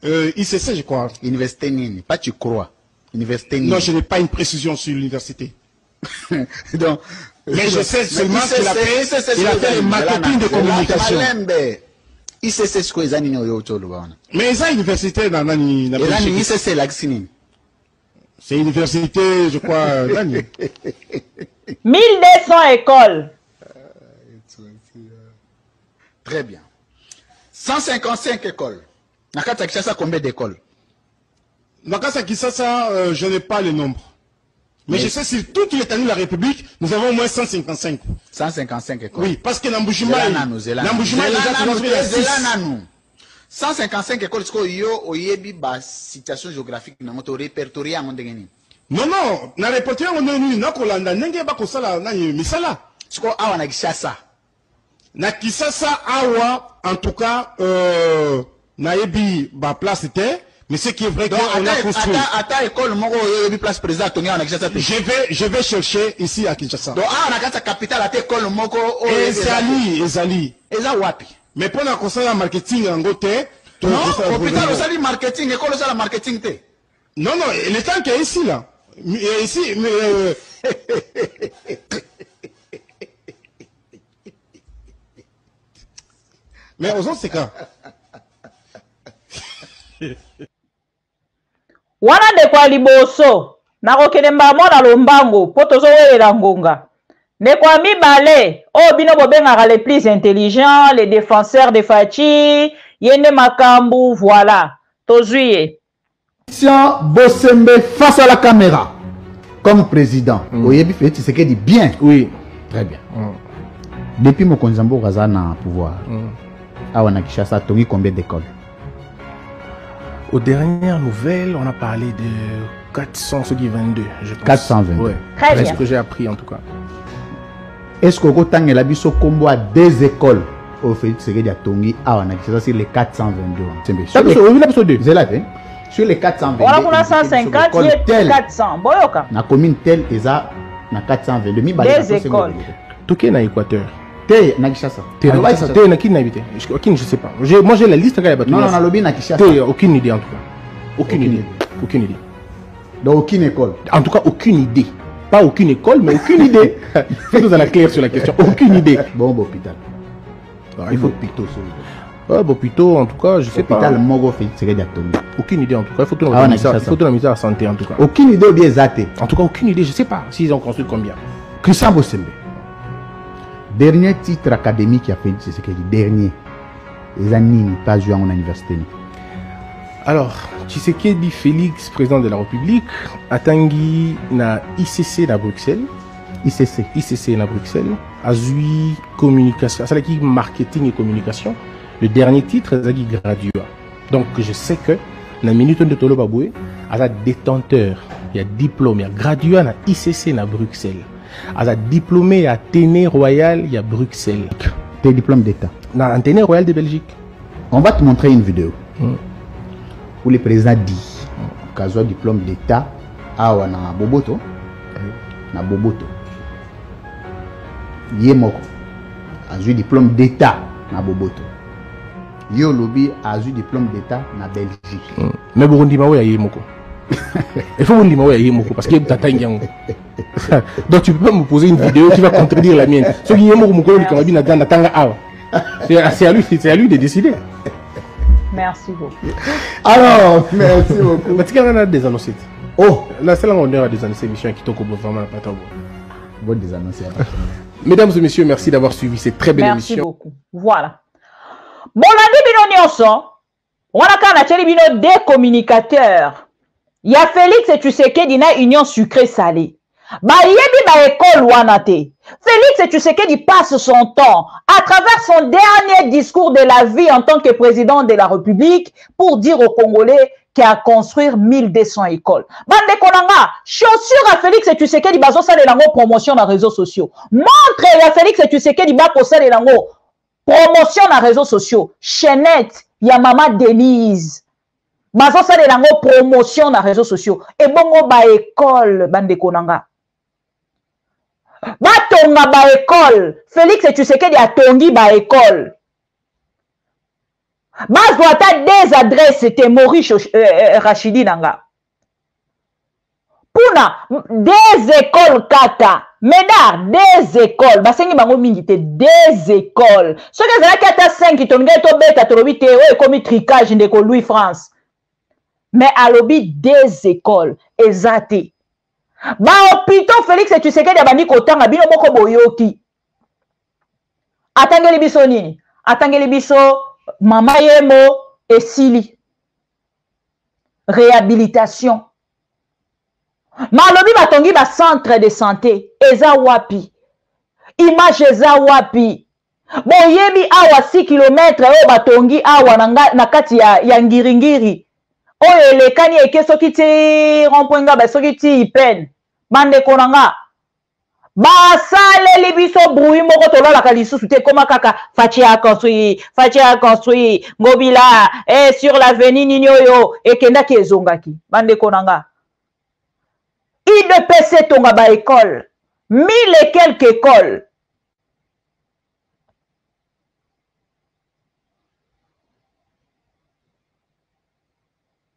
ICC je crois. Université nini? Pas tu crois? Université nini? Non, je n'ai pas une précision sur l'université. Donc, mais je sais seulement qu'il a fait le marketing de communication. ICC ce que ezani nyo tolo bana. Mais ça université na nani na Belgique. Ezani ICC laxini. C'est université, je crois, nani. 1200 écoles. Très bien. 155 écoles. Nakata Kishasa, combien d'écoles? Nakata Kishasa, je n'ai pas le nombre. Mais je sais sur toute l'étendue de la République, nous avons au moins 155. 155 écoles. Oui, parce que Namboujima est déjà 155 écoles, est-ce que yo oyebi ba situation géographique na moto répertorié en ndengeni? Non, non, na répertorié en ndengeni na kolanda ndenge ba kosala na misala. Est-ce que awa na Kishasa? Na Kishasa awa, en tout cas, na yebi ba place était, mais ce qui est vrai qu'on a construit. Ata école moko yebi place président tonga na Kishasa. Je vais chercher ici à Kinshasa. Donc awa na kata capitale ata école moko ezali. Eza wapi? Mais pour la conseil marketing en côté, non, hôpital aussi marketing, école aussi la marketing te. Non, non, le temps qui est ici là. Ici, mais aux autres c'est quand. Wana de kwa liboso, na kokende mbamo na lombango, poto zo welela ngonga. Ne kwa mibale, oh bino bobengaka les plus intelligents, les défenseurs de Fachi, yende makambu, voilà. Tozuye. Christian Bosembe face à la caméra, comme président. Oyebi Félix Tshisekedi dit bien. Oui. Très bien. Depuis mon Konzambo Razana pouvoir, Awana Kishasa, Tongi combien d'écoles? Aux dernières nouvelles, on a parlé de 422, je pense. 422. Ouais. Très bien. C'est ce que j'ai appris en tout cas. Est-ce que Kotang et Labiso combo a des écoles au Félix Tshisekedi à Tongi Awana Kishasa sur les 422? C'est là, sur les 422. On a 150, il y a 400. Boyoka. La commune telle est na 422. Des écoles. Toké na Équateur. T'es na Kishasa. T'es na qui n'habite? Aucune, je sais pas. Moi j'ai la liste. Non, non, lobby na Kishasa. Aucune idée en tout cas. Aucune idée. Aucune idée. Donc aucune école. En tout cas, aucune idée. Pas aucune école, mais aucune idée. Il faut nous en clair sur la question. Aucune idée. Bon, hôpital. Il faut plutôt plutôt, en tout cas, je sais pas. Hôpital Mogo Félix Tshisekedi à Tongi. Aucune idée en tout cas. Il faut tout la misère à la santé en tout cas. Aucune idée ou bien zaté. En tout cas, aucune idée. Je sais pas s'ils ont construit combien. Christian Bosembe. Dernier titre académique qui a fait Tshisekedi. Dernier. Les années pas joué en université. Alors, Tshisekedi Félix, président de la République, a tangi na ICC na Bruxelles. ICC na Bruxelles. A joué communication. C'est l'équipe marketing et communication. Le dernier titre, c'est Gradua. Donc, je sais que la minute de Tolo Baboué, à la détenteur, il y a diplôme, il y a Gradua na ICC na Bruxelles. À la diplômé à Téné Royal, il y a Bruxelles. Tes diplômes d'État. Na Téné Royal de Belgique. On va te montrer une vidéo. Où le président dit qu'à diplôme d'État, à Boboto. Na Boboto. Yemoko. A eu diplôme d'État na Boboto. Yo lobby a eu diplôme d'État na Belgique. Mais Burundi mawe ya Yemoko. Il faut Burundi mawe ya Yemoko parce que tata ngiango. Donc tu peux pas me poser une vidéo qui va contredire la mienne. Ce qui Yemoko mukolo li kamabi na tanga awa. C'est à lui de décider. Merci beaucoup. Alors, merci beaucoup. Mais tu as des annonces. Oh, la seule on a des annonces émissions qui t'ont vraiment pas tant bon des annonces. Mesdames et messieurs, merci d'avoir suivi cette très belle émission. Merci beaucoup. Voilà. Bon, la bino nyonso. On a quand on a bino des communicateurs. Il y a Félix et Tshisekedi na union sucré salé. Ba yebi ba école wanate. Félix Tshisekedi passe son temps à travers son dernier discours de la vie en tant que président de la République pour dire aux Congolais qu'il a construire 1200 écoles. Bande konanga, chaussure à Félix Tshisekedi bazo sa de lango promotion dans les réseaux sociaux. Montre à Félix Tshisekedi ba ko sa de lango promotion dans les réseaux sociaux. Chaînette, ya Mama Denise. Bazo sa de lango promotion dans les réseaux sociaux. Et bongo ba école bande konanga. Batonga ba école. Félix Tshisekedi a tongi ba école. Bazwata des adresses c'était Maurice Rachidi Nanga. Puna des écoles kata. Médard des écoles. Basengi bango mingite des écoles. Ce que c'est là kata 5 qui tonga to beta to lobby te o comme tricage ndeko Louis France. Mais à lobby des écoles ezate. Ba hôpital Félix Tshisekedi abandi kotanga bino moko boyoki. Atangeli biso nini? Atangeli biso Mama Yemo et Sili. Réhabilitation. Malobi batongi ba centre de santé. Eza wapi. Image eza wapi. Bon yebi awa 6 km o batongi awa na kati ya ngiringiri. Oyo elekani eke soki ti rompoinga ba soki ti ipen. Bande konanga. Basaleli biso bruit moko tololaka lisusu te koma kaka Fachi a construit Ngobila sur l'avenue Ninyoyo ekenda ki ezongaki bande konanga IDPC tonga ba école 1000 et quelques écoles.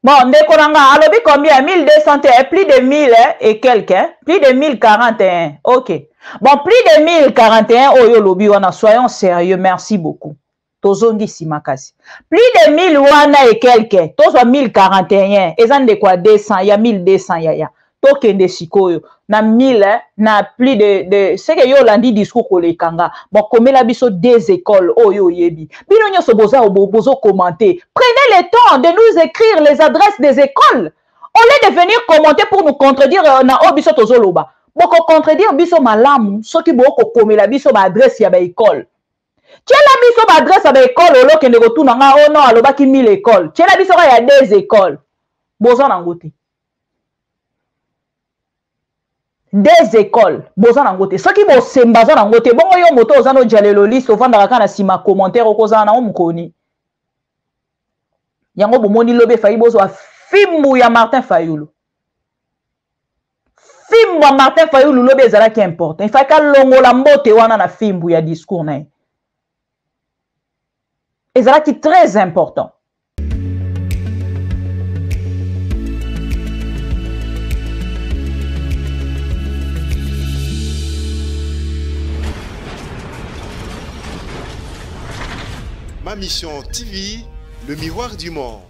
Bon, Ndekonanga, alobi combien? 1200, plus de 1000 et quelques, plus de 1041. Ok. Bon, plus de 1041, oyo lobi wana, soyons sérieux, merci beaucoup. Tozongi simakasi. Plus de 1000 wana et quelques, tozo 1041, ezan de quoi 200, ya 1200 ya. Tokende sikoyo, na 1000, na plus de ce que yo landi discours kolekanga. Bon, komela biso des écoles, oyo yebi. Bino nyoso bozo commenter. Prenez le temps de nous écrire les adresses des écoles. Au lieu de venir commenter pour nous contredire, na obiso tozoloba. Boko contredire biso malamu, soki boko komela biso ba adresse ya ba école. Tiela biso ba adresse ya ba école, olo kende kotuna nga, oh non, alobaki 1000 écoles. Tiela biso ya des écoles. Bozo nangote. Des écoles, boza nangote. Soki bo sembaza nangote, bongo yo moto ozano jalelo liste ovanda kana sima commentaire okozana na omukoni. Yango bomoni lobe fayi bozo fimbu ya Martin Fayulu. Fimbu ya Martin Fayulu lobe ezala ki important. Il faut ka longola mbote wana na fimbu ya discours na. Ezala ki très important. Ma Mission TV, le miroir du monde.